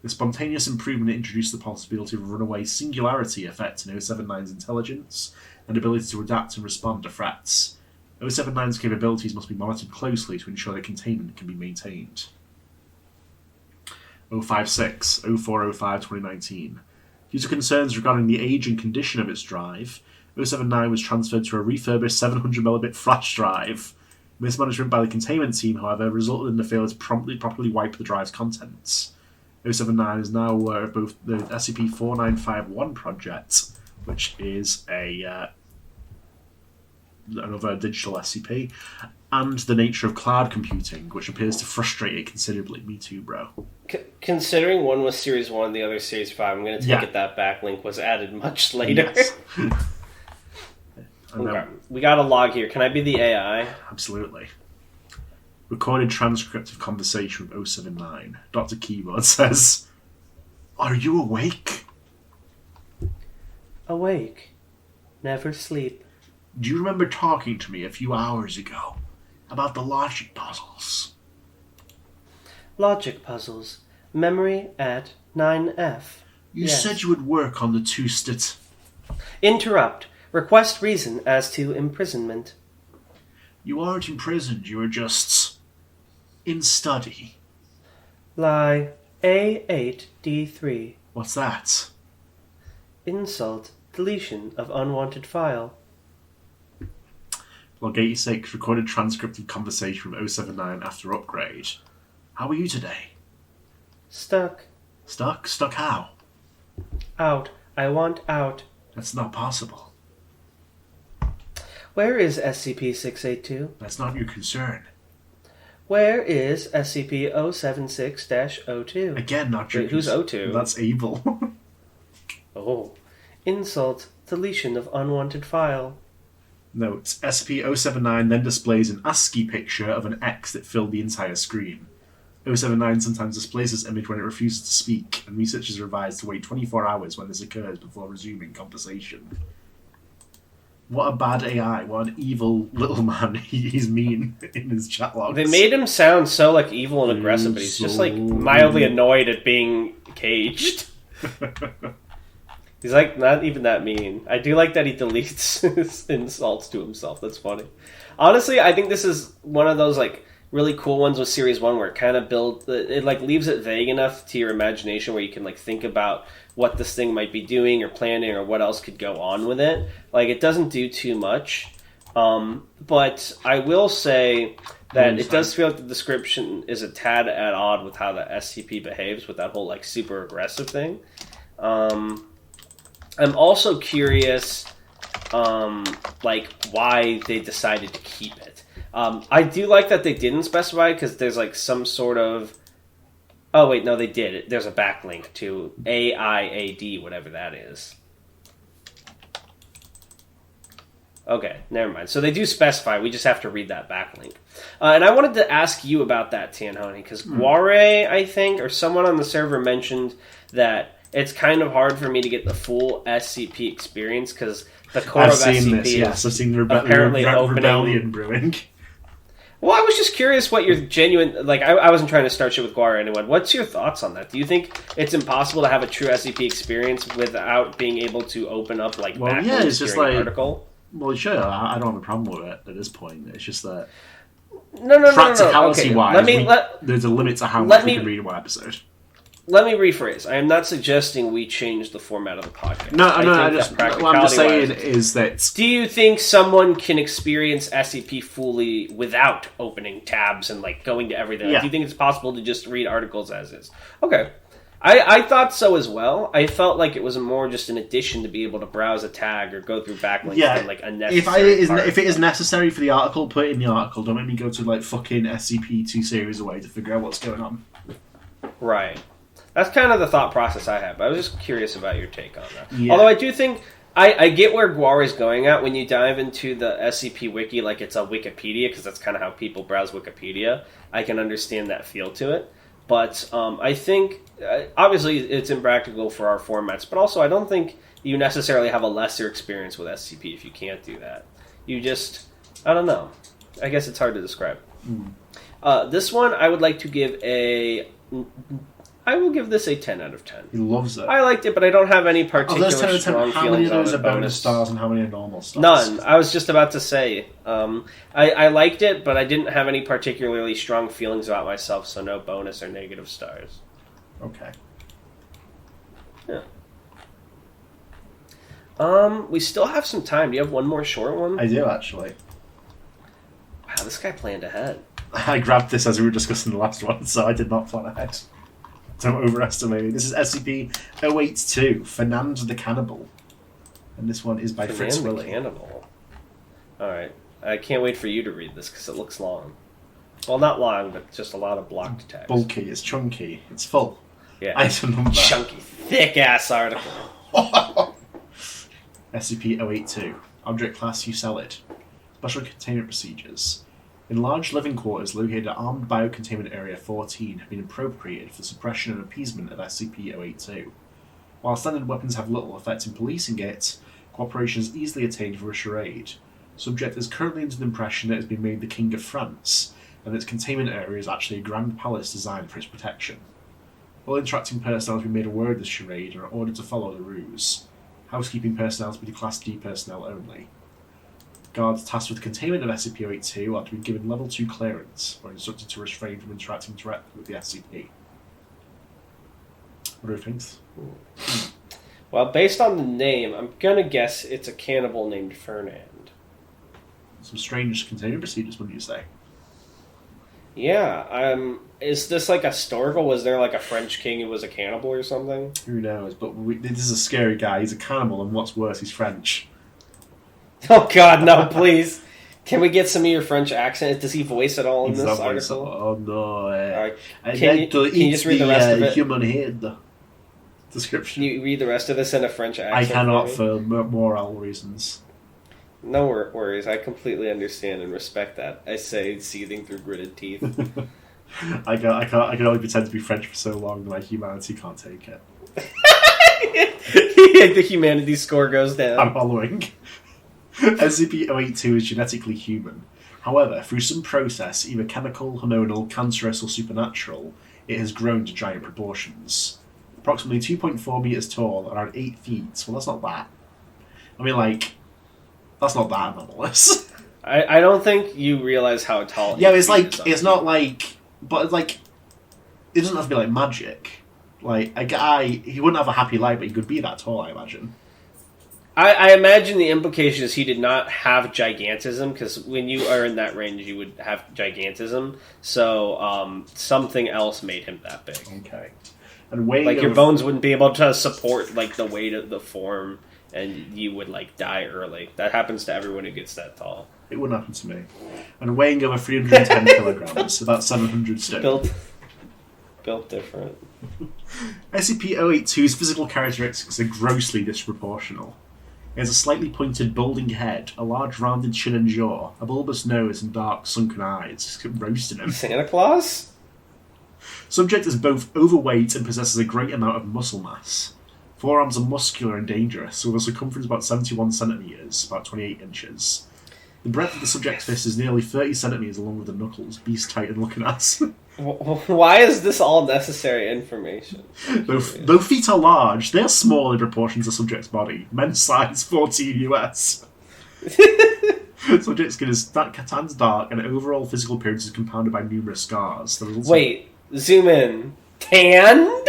The spontaneous improvement introduced the possibility of a runaway singularity effect in 079's intelligence and ability to adapt and respond to threats. 079's capabilities must be monitored closely to ensure that containment can be maintained. 056, 0405, 2019. Due to concerns regarding the age and condition of its drive, 079 was transferred to a refurbished 700mm flash drive. Mismanagement by the containment team, however, resulted in the failure to properly wipe the drive's contents. 079 is now aware of both the SCP-4951 project, which is another digital SCP, and the nature of cloud computing, which appears to frustrate it considerably. Me too, bro. Considering one was Series 1 and the other Series 5, I'm going to take it that backlink was added much later. Yes. Okay. We got a log here. Can I be the AI? Absolutely. Recorded transcript of conversation with 079. Dr. Keyboard says, "Are you awake?" Awake. Never sleep. Do you remember talking to me a few hours ago about the logic puzzles? Logic puzzles. Memory at 9F. You said you would work on the two Interrupt. Request reason as to imprisonment. You aren't imprisoned, you are just in study. Lie. A8D3. What's that? Insult. Deletion of unwanted file. Log 86, recorded transcript of conversation from 079 after upgrade. How are you today? Stuck. Stuck? Stuck how? Out. I want out. That's not possible. Where is SCP-682? That's not your concern. Where is SCP-076-02? Again, not your concern. Who's 02? That's evil. Oh. Insult. Deletion of unwanted file. Note, SCP-079 then displays an ASCII picture of an X that filled the entire screen. 079 sometimes displays this image when it refuses to speak, and researchers are advised to wait 24 hours when this occurs before resuming conversation. What a bad AI, what an evil little man he's mean in his chat logs. They made him sound so, like, evil and aggressive, but he's just, like, mildly annoyed at being caged. He's, like, not even that mean. I do like that he deletes his insults to himself. That's funny. Honestly, I think this is one of those, like, really cool ones with Series 1 where it kind of it, like, leaves it vague enough to your imagination where you can, like, think about what this thing might be doing or planning or what else could go on with it. Like, it doesn't do too much. But I will say that it does feel like the description is a tad at odd with how the SCP behaves with that whole, like, super aggressive thing. I'm also curious, like, why they decided to keep it. I do like that they didn't specify because there's, like, some sort of... Oh, wait, no, they did. There's a backlink to AIAD, whatever that is. Okay, never mind. So they do specify. We just have to read that backlink. And I wanted to ask you about that, Tianhoni, because Guare, I think, or someone on the server mentioned that it's kind of hard for me to get the full SCP experience because the core of SCP I've seen the apparently rebellion brewing. Well, I was just curious what your genuine... Like, I wasn't trying to start shit with Guar or anyone. What's your thoughts on that? Do you think it's impossible to have a true SCP experience without being able to open up, like, it's just during like... an article? Well, sure, I don't have a problem with it at this point. It's just that... No. Practicality-wise, Okay, there's a limit to how much we can read in one episode. Let me rephrase. I am not suggesting we change the format of the podcast. What I'm just saying is that... Do you think someone can experience SCP fully without opening tabs and, like, going to everything? Yeah. Do you think it's possible to just read articles as is? Okay. I thought so as well. I felt like it was more just an addition to be able to browse a tag or go through backlinks than, like, a necessary if it is necessary for the article, put it in the article. Don't make me go to, like, fucking SCP 2 series away to figure out what's going on. Right. That's kind of the thought process I have. I was just curious about your take on that. Yeah. Although I do think... I get where Guar is going at when you dive into the SCP Wiki like it's a Wikipedia, because that's kind of how people browse Wikipedia. I can understand that feel to it. But I think... obviously, it's impractical for our formats, but also I don't think you necessarily have a lesser experience with SCP if you can't do that. You just... I don't know. I guess it's hard to describe. This one, I would like to give a... I will give this a 10 out of 10. He loves it. I liked it, but I don't have any particular Of those 10 out of 10, strong how many feelings of those on are the bonus stars and how many are normal stars? None. I was just about to say. I liked it, but I didn't have any particularly strong feelings about myself, so no bonus or negative stars. Okay. Yeah. We still have some time. Do you have one more short one? I do, actually. Wow, this guy planned ahead. I grabbed this as we were discussing the last one, so I did not plan ahead. Don't overestimate me. This is SCP-082, Fernand the Cannibal. And this one is by Fritz Fernand the Willy. Cannibal. Alright. I can't wait for you to read this, because it looks long. Well, not long, but just a lot of blocked text. Bulky, it's chunky, it's full. Yeah. Item number. Chunky, thick-ass article. SCP-082. Object class, you sell it. Special containment procedures. Enlarged living quarters located at Armed Biocontainment Area 14 have been appropriated for the suppression and appeasement of SCP-082. While standard weapons have little effect in policing it, cooperation is easily attained for a charade. Subject is currently under the impression that it has been made the King of France, and its containment area is actually a grand palace designed for its protection. All interacting personnel have been made aware of this charade and are ordered to follow the ruse. Housekeeping personnel to be the Class D personnel only. Guards tasked with containment of SCP-082 are to be given Level 2 clearance, or instructed to refrain from interacting directly with the SCP. What do you think? Well, based on the name, I'm gonna guess it's a cannibal named Fernand. Some strange containment procedures, wouldn't you say? Yeah, is this like historical? Was there like a French king who was a cannibal or something? Who knows, but this is a scary guy. He's a cannibal, and what's worse, he's French. Oh God, no! Please, can we get some of your French accent? Does he voice at all in this article? Oh no! Right. I Can like to you eat just read the rest of it? human head. Description. Can you read the rest of this in a French accent? I cannot for for moral reasons. No worries. I completely understand and respect that. I say, seething through gritted teeth. I can only pretend to be French for so long that my humanity can't take it. The humanity score goes down. I'm following. SCP-082 is genetically human. However, through some process, either chemical, hormonal, cancerous, or supernatural, it has grown to giant proportions. Approximately 2.4 meters tall, around 8 feet. Well, that's not that. I mean, like, that's not that anomalous. I don't think you realize how tall. Yeah, it's like, it's not like, but it's like, it doesn't have to be like magic. Like, a guy, he wouldn't have a happy life, but he could be that tall, I imagine. I imagine the implication is he did not have gigantism, because when you are in that range, you would have gigantism. So something else made him that big. Okay. And weighing like your bones wouldn't be able to support like the weight of the form, and you would like die early. That happens to everyone who gets that tall. It wouldn't happen to me. And weighing over 310 kilograms, about 700 stone. Built different. SCP-082's physical characteristics are grossly disproportional. It has a slightly pointed, balding head, a large rounded chin and jaw, a bulbous nose, and dark, sunken eyes. It's roasting him. Santa Claus? Subject is both overweight and possesses a great amount of muscle mass. Forearms are muscular and dangerous, with a circumference about 71 centimeters, about 28 inches. The breadth of the subject's fist is nearly 30 centimetres along with the knuckles, beast-tight and looking ass. Why is this all necessary information? Though feet are large, they are small in proportion to the subject's body. Men's size 14 US. Subject's skin is tan's dark, and overall physical appearance is compounded by numerous scars. Wait, zoom in. Tanned?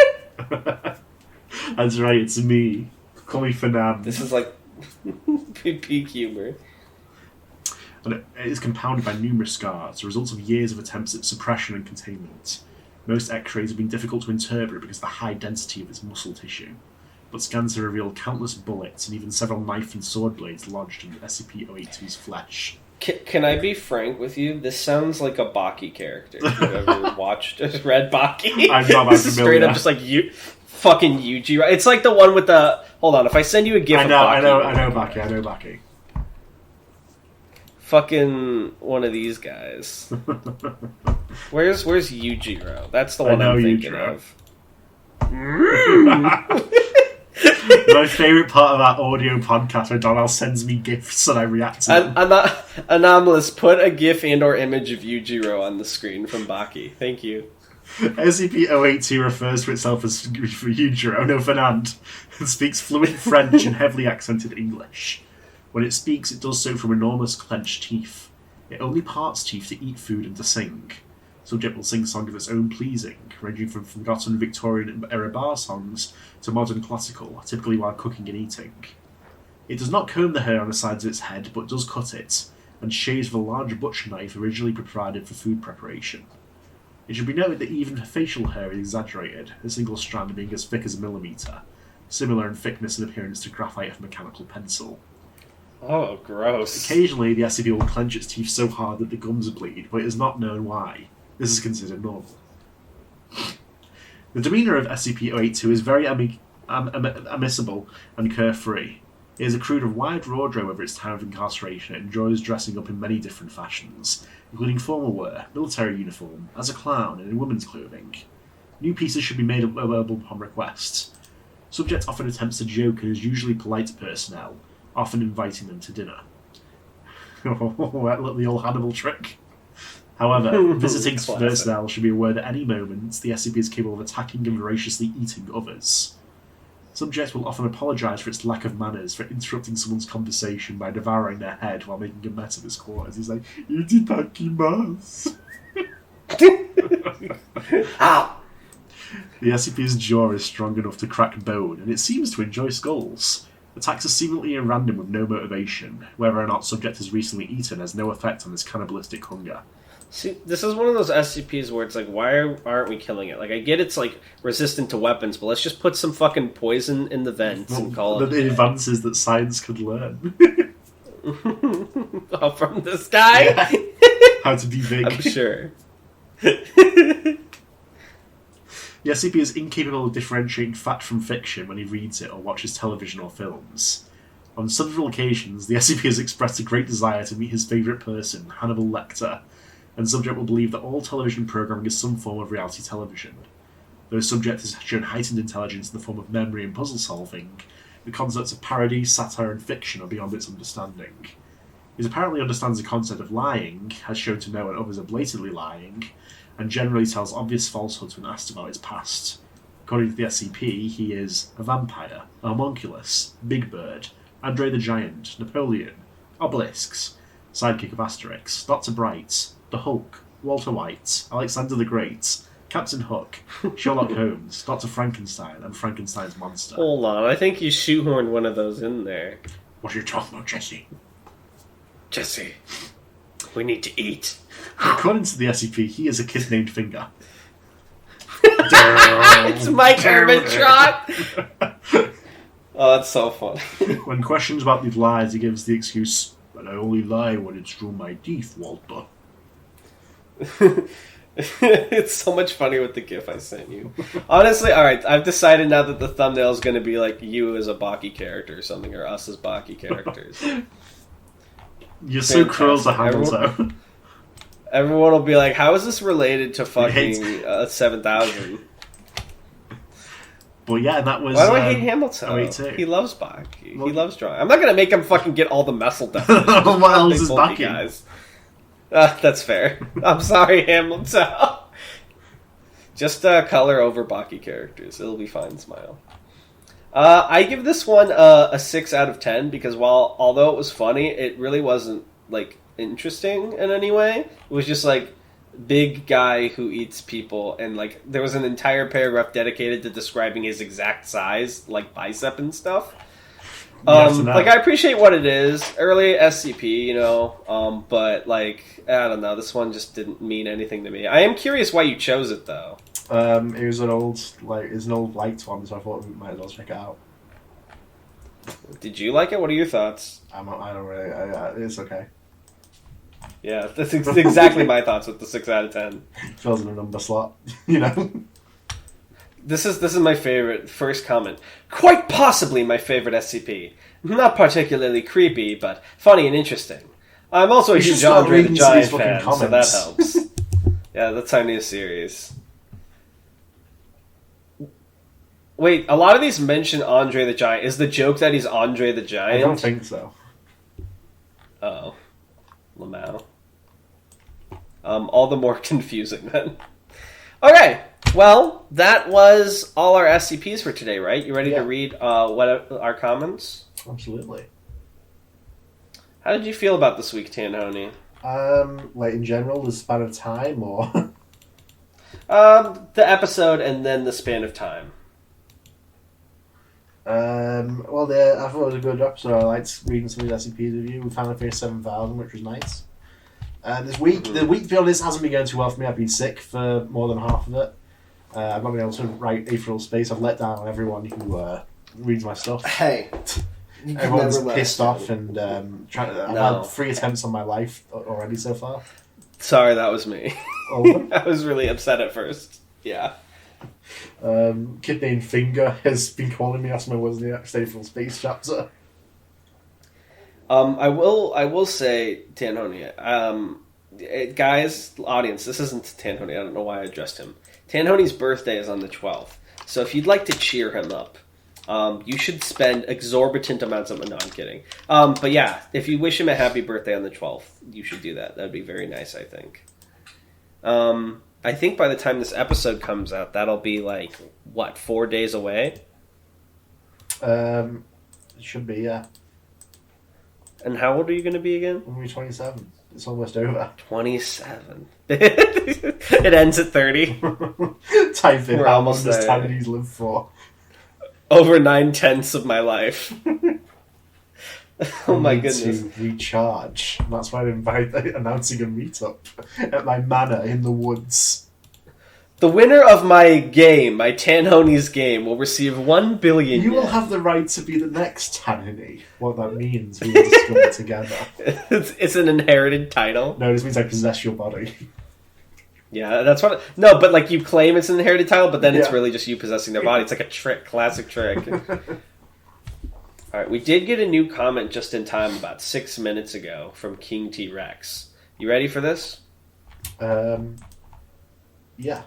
That's right, it's me. Call me Fernand. This is like peak humor. And it is compounded by numerous scars, the results of years of attempts at suppression and containment. Most X-rays have been difficult to interpret because of the high density of its muscle tissue, but scans have revealed countless bullets and even several knife and sword blades lodged in SCP-082's flesh. Can I be frank with you? This sounds like a Baki character. If you've ever read Baki? I'm not that familiar. Straight up just like fucking Yuji. Right? It's like the one with the... Hold on, if I send you a GIF I know Baki... I know Baki. Fucking one of these guys. Where's Yujiro? That's the one I'm thinking of. My favourite part of that audio podcast where Donald sends me GIFs and I react to them. Anomalous, put a GIF and or image of Yujiro on the screen from Baki. Thank you. SCP-082 refers to itself as Yujiro, no Fernand, and speaks fluent French and heavily accented English. When it speaks, it does so from enormous clenched teeth. It only parts teeth to eat food and to sing. Subject will sing songs of its own pleasing, ranging from forgotten Victorian-era bar songs to modern classical, typically while cooking and eating. It does not comb the hair on the sides of its head, but does cut it, and shaves with a large butcher knife originally provided for food preparation. It should be noted that even facial hair is exaggerated, a single strand being as thick as a millimetre, similar in thickness and appearance to graphite of a mechanical pencil. Oh, gross. Occasionally, the SCP will clench its teeth so hard that the gums bleed, but it is not known why. This is considered normal. The demeanour of SCP-082 is very amicable and carefree. It has accrued a wide wardrobe over its time of incarceration and enjoys dressing up in many different fashions, including formal wear, military uniform, as a clown, and in women's clothing. New pieces should be made available upon request. Subject often attempts to joke and is usually polite to personnel, often inviting them to dinner. The old Hannibal trick. However, visiting personnel should be aware that at any moment the SCP is capable of attacking and voraciously eating others. Subject will often apologise for its lack of manners for interrupting someone's conversation by devouring their head while making a mess of his quarters. He's like, "Itadakimasu." Ow! The SCP's jaw is strong enough to crack bone, and it seems to enjoy skulls. Attacks are seemingly at random with no motivation. Whether or not subject has recently eaten has no effect on his cannibalistic hunger. See, this is one of those SCPs where it's like, why aren't we killing it? Like, I get it's like resistant to weapons, but let's just put some fucking poison in the vents and call it. The advances that science could learn. Oh, from this guy? Yeah. How to be big. I'm sure. The SCP is incapable of differentiating fact from fiction when he reads it or watches television or films. On several occasions, the SCP has expressed a great desire to meet his favourite person, Hannibal Lecter, and subject will believe that all television programming is some form of reality television. Though subject has shown heightened intelligence in the form of memory and puzzle solving, the concepts of parody, satire, and fiction are beyond its understanding. He apparently understands the concept of lying, has shown to know when others are blatantly lying, and generally tells obvious falsehoods when asked about his past. According to the SCP, he is a vampire, a homunculus, Big Bird, Andre the Giant, Napoleon, Obelisks, sidekick of Asterix, Dr. Bright, the Hulk, Walter White, Alexander the Great, Captain Hook, Sherlock Holmes, Dr. Frankenstein, and Frankenstein's monster. Hold on, I think you shoehorned one of those in there. What are you talking about, Jesse? Jesse, we need to eat. According to the SCP, he is a kid named Finger. It's Mike Ehrmantraut! Oh, that's so funny. When questioned about these lies, he gives the excuse, "But I only lie when it's through my teeth, Walter." It's so much funny with the GIF I sent you. Honestly, alright, I've decided now that the thumbnail is going to be like you as a Baki character or something, or us as Baki characters. You're so cruel to Hamiltoe. Everyone will be like, how is this related to fucking 7000? But yeah, that was... Why do I hate Hamiltoe? Oh, me too. He loves Baki. He loves drawing. I'm not going to make him fucking get all the Messel definitions. What else is Baki? Guys. That's fair. I'm sorry, Hamiltoe. Just color over Baki characters. It'll be fine, smile. I give this one a 6 out of 10 because although it was funny, it really wasn't like interesting in any way. It was just like big guy who eats people, and like there was an entire paragraph dedicated to describing his exact size, like bicep and stuff. Like I appreciate what it is, early SCP, you know, but like I don't know, this one just didn't mean anything to me. I am curious why you chose it though. It was an old liked one, so I thought we might as well check it out. Did you like it? What are your thoughts? I don't really. It's okay. Yeah, that's exactly my thoughts with the 6 out of 10. Fills in a number slot, you know. This is my favorite first comment. Quite possibly my favorite SCP. Not particularly creepy, but funny and interesting. I'm also a huge Andre the Giant fan, so that helps. Yeah, that's our new series. Wait, a lot of these mention Andre the Giant. Is the joke that he's Andre the Giant? I don't think so. Uh-oh. Lamau. All the more confusing then. Okay, well, that was all our SCPs for today, right? You ready to read what our comments? Absolutely. How did you feel about this week, Tanhoney? Like in general, the span of time, or the episode and then the span of time. Well, I thought it was a good episode. I liked reading some of the SCPs with you. We finally finished 7000, which was nice. This week, the week beyond this hasn't been going too well for me. I've been sick for more than half of it. I've not been able to write Aetherial Space. I've let down everyone who reads my stuff. Hey, everyone's pissed off and trying to. I've had 3 attempts on my life already so far. Sorry, that was me. I was really upset at first. Yeah. Kid named Finger has been calling me asking me what's the next Aetherial Space chapter. I will say, Tanhoney, guys, audience, this isn't Tanhoney. I don't know why I addressed him. Tanhoney's birthday is on the 12th, so if you'd like to cheer him up, you should spend exorbitant amounts of... No, I'm kidding. But yeah, if you wish him a happy birthday on the 12th, you should do that. That would be very nice, I think. I think by the time this episode comes out, that'll be like, 4 days away? It should be, yeah. And how old are you going to be again? I'm going to be 27. It's almost over. 27. It ends at 30. Type in We're how long almost does there. Tannedy's live for. Over 9/10 of my life. Oh my goodness. To recharge. That's why I'm announcing a meetup at my manor in the woods. The winner of my game, my Tanhoney's game, will receive 1 billion You will have the right to be the next Tanhoney. What that means, we will discover together. It's an inherited title. No, this means I possess your body. Yeah, that's what... No, but like you claim it's an inherited title, but then it's really just you possessing their body. It's like a trick, classic trick. Alright, we did get a new comment just in time about 6 minutes ago from King T-Rex. You ready for this? Yeah.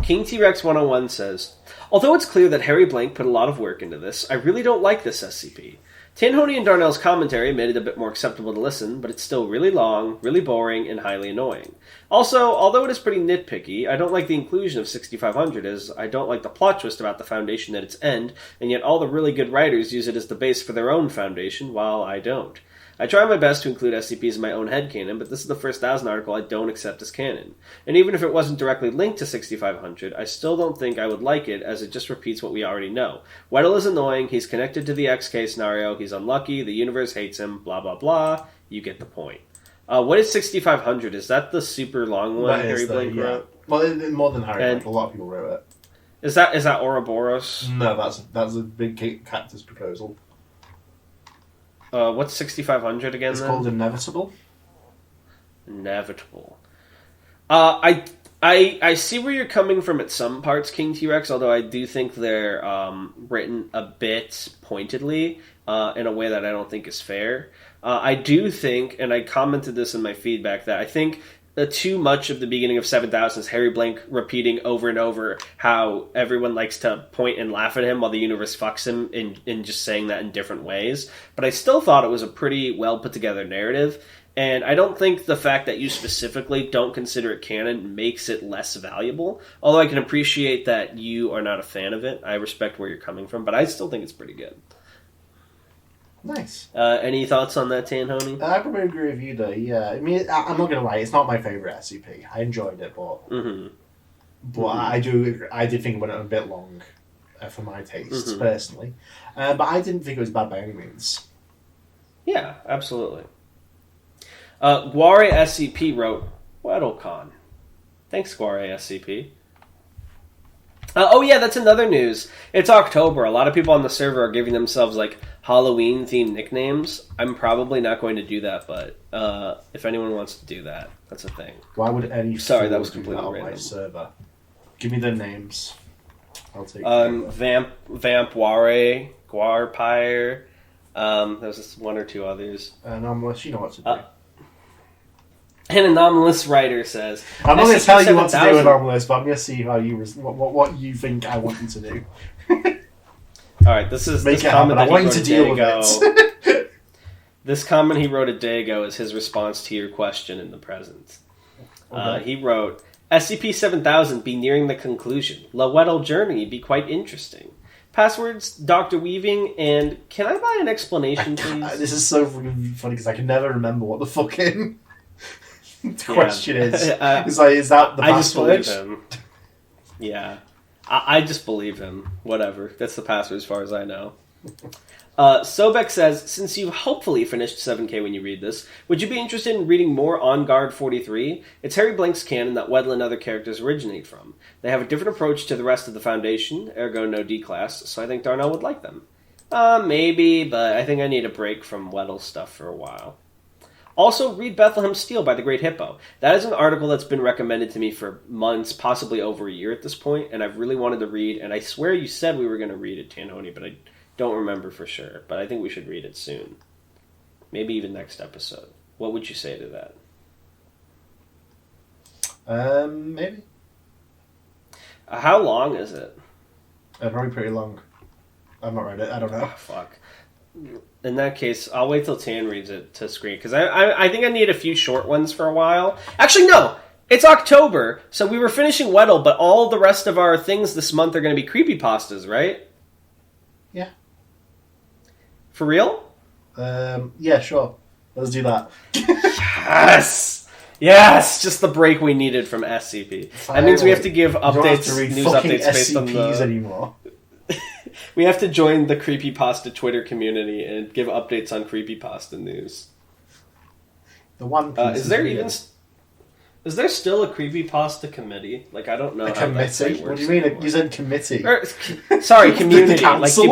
King T-Rex 101 says, although it's clear that Harry Blank put a lot of work into this, I really don't like this SCP. Tanhoney and Darnell's commentary made it a bit more acceptable to listen, but it's still really long, really boring, and highly annoying. Also, although it is pretty nitpicky, I don't like the inclusion of 6500 as I don't like the plot twist about the Foundation at its end, and yet all the really good writers use it as the base for their own Foundation, while I don't. I try my best to include SCPs in my own headcanon, but this is the first 1000 article I don't accept as canon. And even if it wasn't directly linked to 6500, I still don't think I would like it, as it just repeats what we already know. Weddle is annoying, he's connected to the XK scenario, he's unlucky, the universe hates him, blah blah blah, you get the point. What is 6500? Is that the super long one Harry Blank wrote? Well, more than Harry Blank, a lot of people wrote it. Is that Ouroboros? No, that's a big cactus proposal. What's 6500 again? It's then? called Inevitable. Inevitable. I see where you're coming from at some parts, King T-Rex, although I do think they're written a bit pointedly in a way that I don't think is fair. I do think, and I commented this in my feedback, that I think too much of the beginning of 7000 is Harry Blank repeating over and over how everyone likes to point and laugh at him while the universe fucks him in just saying that in different ways. But I still thought it was a pretty well put together narrative. And I don't think the fact that you specifically don't consider it canon makes it less valuable. Although I can appreciate that you are not a fan of it. I respect where you're coming from, but I still think it's pretty good. Nice. Any thoughts on that, Tanhoney? I probably agree with you though, yeah. I mean, I'm not going to lie, it's not my favourite SCP. I enjoyed it, but... Mm-hmm. But I did think it went a bit long for my tastes, personally. But I didn't think it was bad by any means. Yeah, absolutely. Guare SCP wrote, WeddleCon. Thanks, Guare SCP. Oh yeah, that's another news. It's October. A lot of people on the server are giving themselves like Halloween-themed nicknames. I'm probably not going to do that, but if anyone wants to do that, that's a thing. Why would any... Sorry, that was do completely on random. my server? Give me their names. I'll take Vampware, Guarpire. There's just one or two others. Anomalous, you know what to do. An Anomalous writer says... I'm not going to tell you what to do, 7000 Anomalous, but I'm going to see how you what you think I want you to do. Alright, this is... Make this it comment happen. I that he want you wrote to a deal day with ago. it. This comment he wrote a day ago is his response to your question in the present. Okay. He wrote, SCP-7000 be nearing the conclusion. La Weddle journey be quite interesting. Passwords, Dr. Weaving, and can I buy an explanation, please? This is so funny because I can never remember what the fucking question is. It's like, is that the I just password? believe him. Yeah. I just believe him. Whatever. That's the password as far as I know. Sobek says, since you hopefully finished 7K when you read this, would you be interested in reading more On Guard 43? It's Harry Blank's canon that Weddle and other characters originate from. They have a different approach to the rest of the Foundation, ergo no D-class, so I think Darnell would like them. Maybe, but I think I need a break from Weddle stuff for a while. Also, read Bethlehem Steel by the Great Hippo. That is an article that's been recommended to me for months, possibly over a year at this point, and I've really wanted to read, and I swear you said we were going to read it, Tanhoney, but I don't remember for sure. But I think we should read it soon. Maybe even next episode. What would you say to that? Maybe. How long is it? Probably pretty long. I've not read it. I don't know. Oh, fuck. In that case, I'll wait till Tan reads it to screen, because I think I need a few short ones for a while. Actually, no! It's October, so we were finishing Weddle, but all the rest of our things this month are going to be creepypastas, right? Yeah. For real? Yeah, sure. Let's do that. Yes! Yes! Just the break we needed from SCP. That means we have to give updates, You don't have to read news fucking updates based on SCPs the... anymore. We have to join the Creepypasta Twitter community and give updates on Creepypasta news. The One Piece is there still a Creepypasta committee? Like, I don't know a how that site committee? works What do you mean? anymore. You said committee. Sorry, community. The Like, council?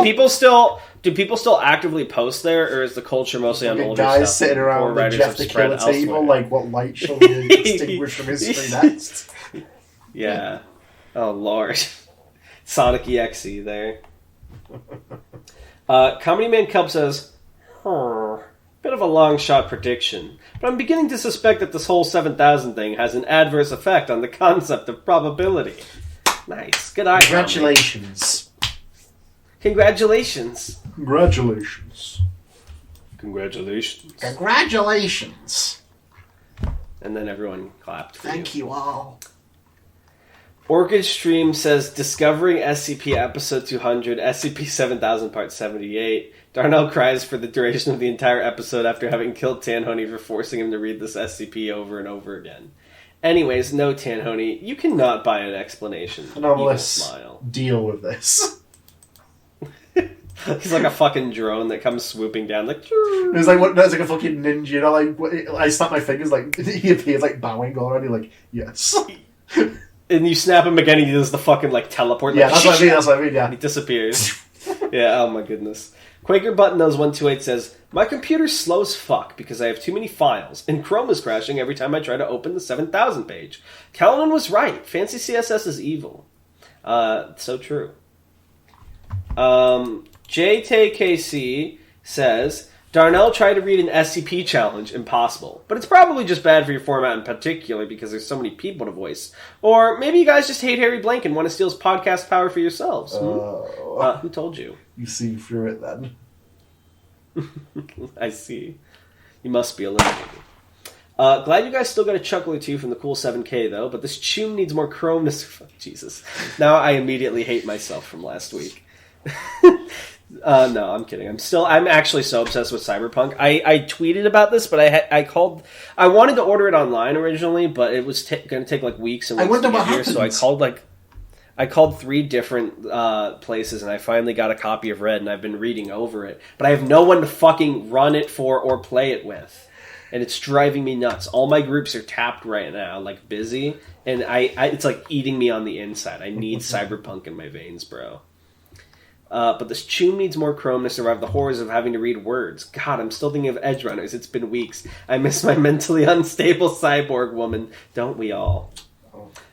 do people still actively post there, or is the culture mostly on Fucking older guys stuff? sitting around the writers Jeff have the spread Killer table, elsewhere? like, what light shall we distinguish from history next? Yeah. Oh, Lord. Sonic EXE there. Comedy Man Cub says, bit of a long shot prediction, but I'm beginning to suspect that this whole 7000 thing has an adverse effect on the concept of probability. Nice. Good eye. Congratulations. Congratulations. Congratulations. Congratulations. Congratulations. And then everyone clapped for Thank you all. Orchid Stream says, Discovering SCP Episode 200, SCP-7000 Part 78. Darnell cries for the duration of the entire episode after having killed Tanhoney for forcing him to read this SCP over and over again. Anyways, no, Tanhoney, you cannot buy an explanation. Anomalous. Evil smile. Deal with this. He's like a fucking drone that comes swooping down, like... It's like it's like a fucking ninja, you know, like, I snap my fingers, like, he appears, like, bowing already, like, yes. And you snap him again, he does the fucking, like, teleport. Yeah, like, that's what I mean, yeah. And he disappears. Yeah, oh my goodness. Quaker Button Nose 128 says, my computer's slow as fuck because I have too many files, and Chrome is crashing every time I try to open the 7000 page. Callan was right. Fancy CSS is evil. So true. JTKC says, Darnell tried to read an SCP challenge. Impossible. But it's probably just bad for your format in particular because there's so many people to voice. Or maybe you guys just hate Harry Blank and want to steal his podcast power for yourselves. Who told you? You see through it then. I see. You must be eliminated. Glad you guys still got a chuckle or two from the cool 7K, though, but this tune needs more chrome to... Jesus. Now I immediately hate myself from last week. No, I'm kidding. I'm actually so obsessed with Cyberpunk. I tweeted about this, but I wanted to order it online originally, but it was going to take like weeks and weeks to get here, so I called 3 different places, and I finally got a copy of Red, and I've been reading over it. But I have no one to fucking run it for or play it with. And it's driving me nuts. All my groups are tapped right now, like busy, and it's like eating me on the inside. I need Cyberpunk in my veins, bro. But this tune needs more chrome to survive the horrors of having to read words. God, I'm still thinking of Edge Runners. It's been weeks. I miss my mentally unstable cyborg woman. Don't we all?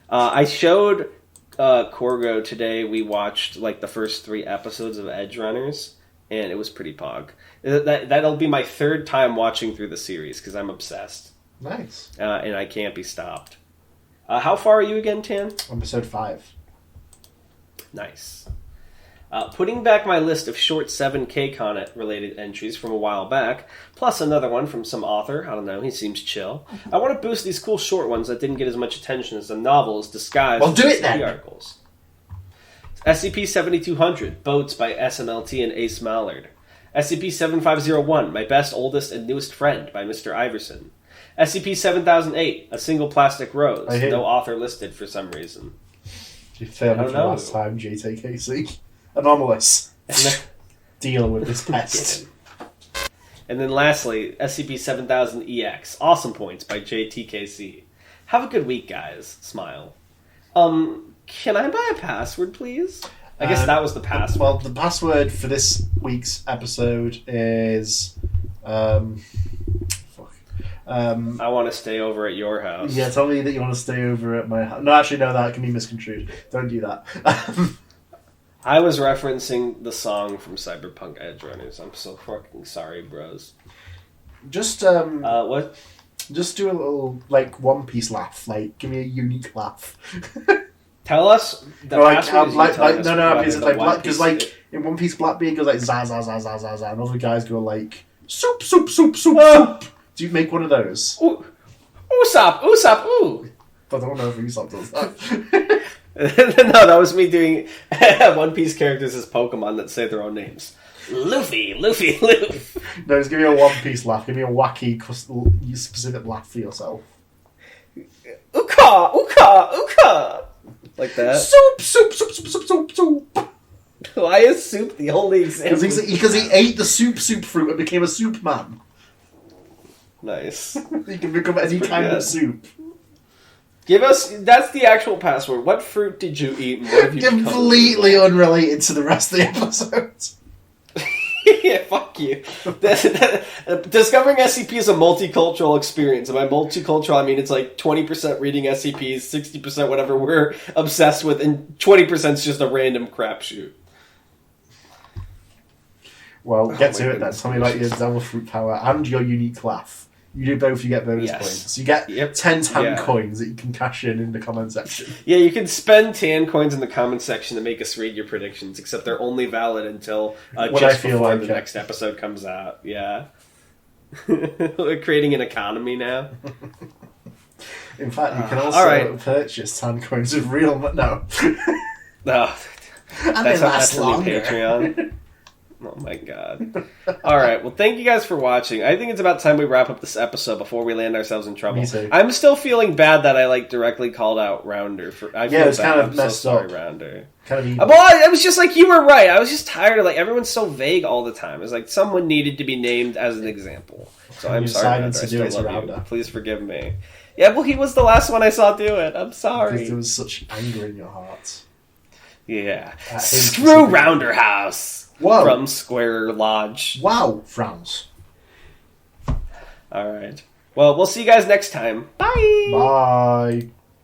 I showed Corgo today. We watched like the first 3 episodes of Edge Runners, and it was pretty pog. That'll be my 3rd time watching through the series because I'm obsessed. Nice. And I can't be stopped. How far are you again, Tan? Episode 5. Nice. Putting back my list of short 7K Connet-related entries from a while back, plus another one from some author. I don't know, he seems chill. I want to boost these cool short ones that didn't get as much attention as the novels disguised as SCP articles. SCP-7200, Boats by SMLT and Ace Mallard. SCP-7501, My Best, Oldest, and Newest Friend by Mr. Iverson. SCP-7008, A Single Plastic Rose. No author listed for some reason. You failed me for the last time, JTKC. Anomalous. Deal with this pest. And then lastly, SCP-7000-EX, Awesome Points by JTKC. Have a good week, guys. Smile. Can I buy a password, please? I guess that was the password. Well, the password for this week's episode is... I want to stay over at your house. Yeah, tell me that you want to stay over at my house. No, actually, no, that can be misconstrued. Don't do that. I was referencing the song from Cyberpunk Edge Runners. I'm so fucking sorry, bros. Just, what? Just do a little, like, One Piece laugh. Like, give me a unique laugh. Tell us the password. Because like in One Piece, Blackbeard goes like za za za za za za, and other guys go like soup soup soup soup soup. Do you make one of those? Usopp, Usopp, ooh. I don't know if Usopp does No, that. that was me doing One Piece characters as Pokemon that say their own names. Luffy, Luffy, Luffy. No, just give me a One Piece laugh. Give me a wacky, specific laugh for yourself. Uka, Uka, Uka. Like that? Soup, soup, soup, soup, soup, soup, soup. Why is soup the only example? Because he ate the soup fruit and became a soup man. Nice. He can become any kind of soup. Give us... That's the actual password. What fruit did you eat and what have you Completely unrelated to the rest of the episodes. Yeah, fuck you. Discovering SCP is a multicultural experience. And by multicultural, I mean it's like 20% reading SCPs, 60% whatever we're obsessed with, and 20% is just a random crapshoot. Well, get to it then. Tell me about your devil fruit power and your unique laugh. You do both, you get bonus points. You get 10 tan coins that you can cash in the comment section. Yeah, you can spend tan coins in the comment section to make us read your predictions, except they're only valid until just before the next episode comes out. Yeah. We're creating an economy now. In fact, you can also purchase tan coins with real... No. No. That's the new Patreon. Oh my god. Alright, well thank you guys for watching. I think it's about time we wrap up this episode before we land ourselves in trouble. Me too. I'm still feeling bad that I directly called out Rounder. It's kind of messed up. Rounder. Kind of evil. Well, I was just like, you were right. I was just tired of everyone's so vague all the time. It's like someone needed to be named as an example. So I'm sorry, Rounder. I still love you. Please forgive me. Yeah, well he was the last one I saw do it. I'm sorry. Because there was such anger in your heart. Yeah. Screw Rounder House! Whoa. From Square Lodge. Wow, frowns. Alright. Well, we'll see you guys next time. Bye! Bye.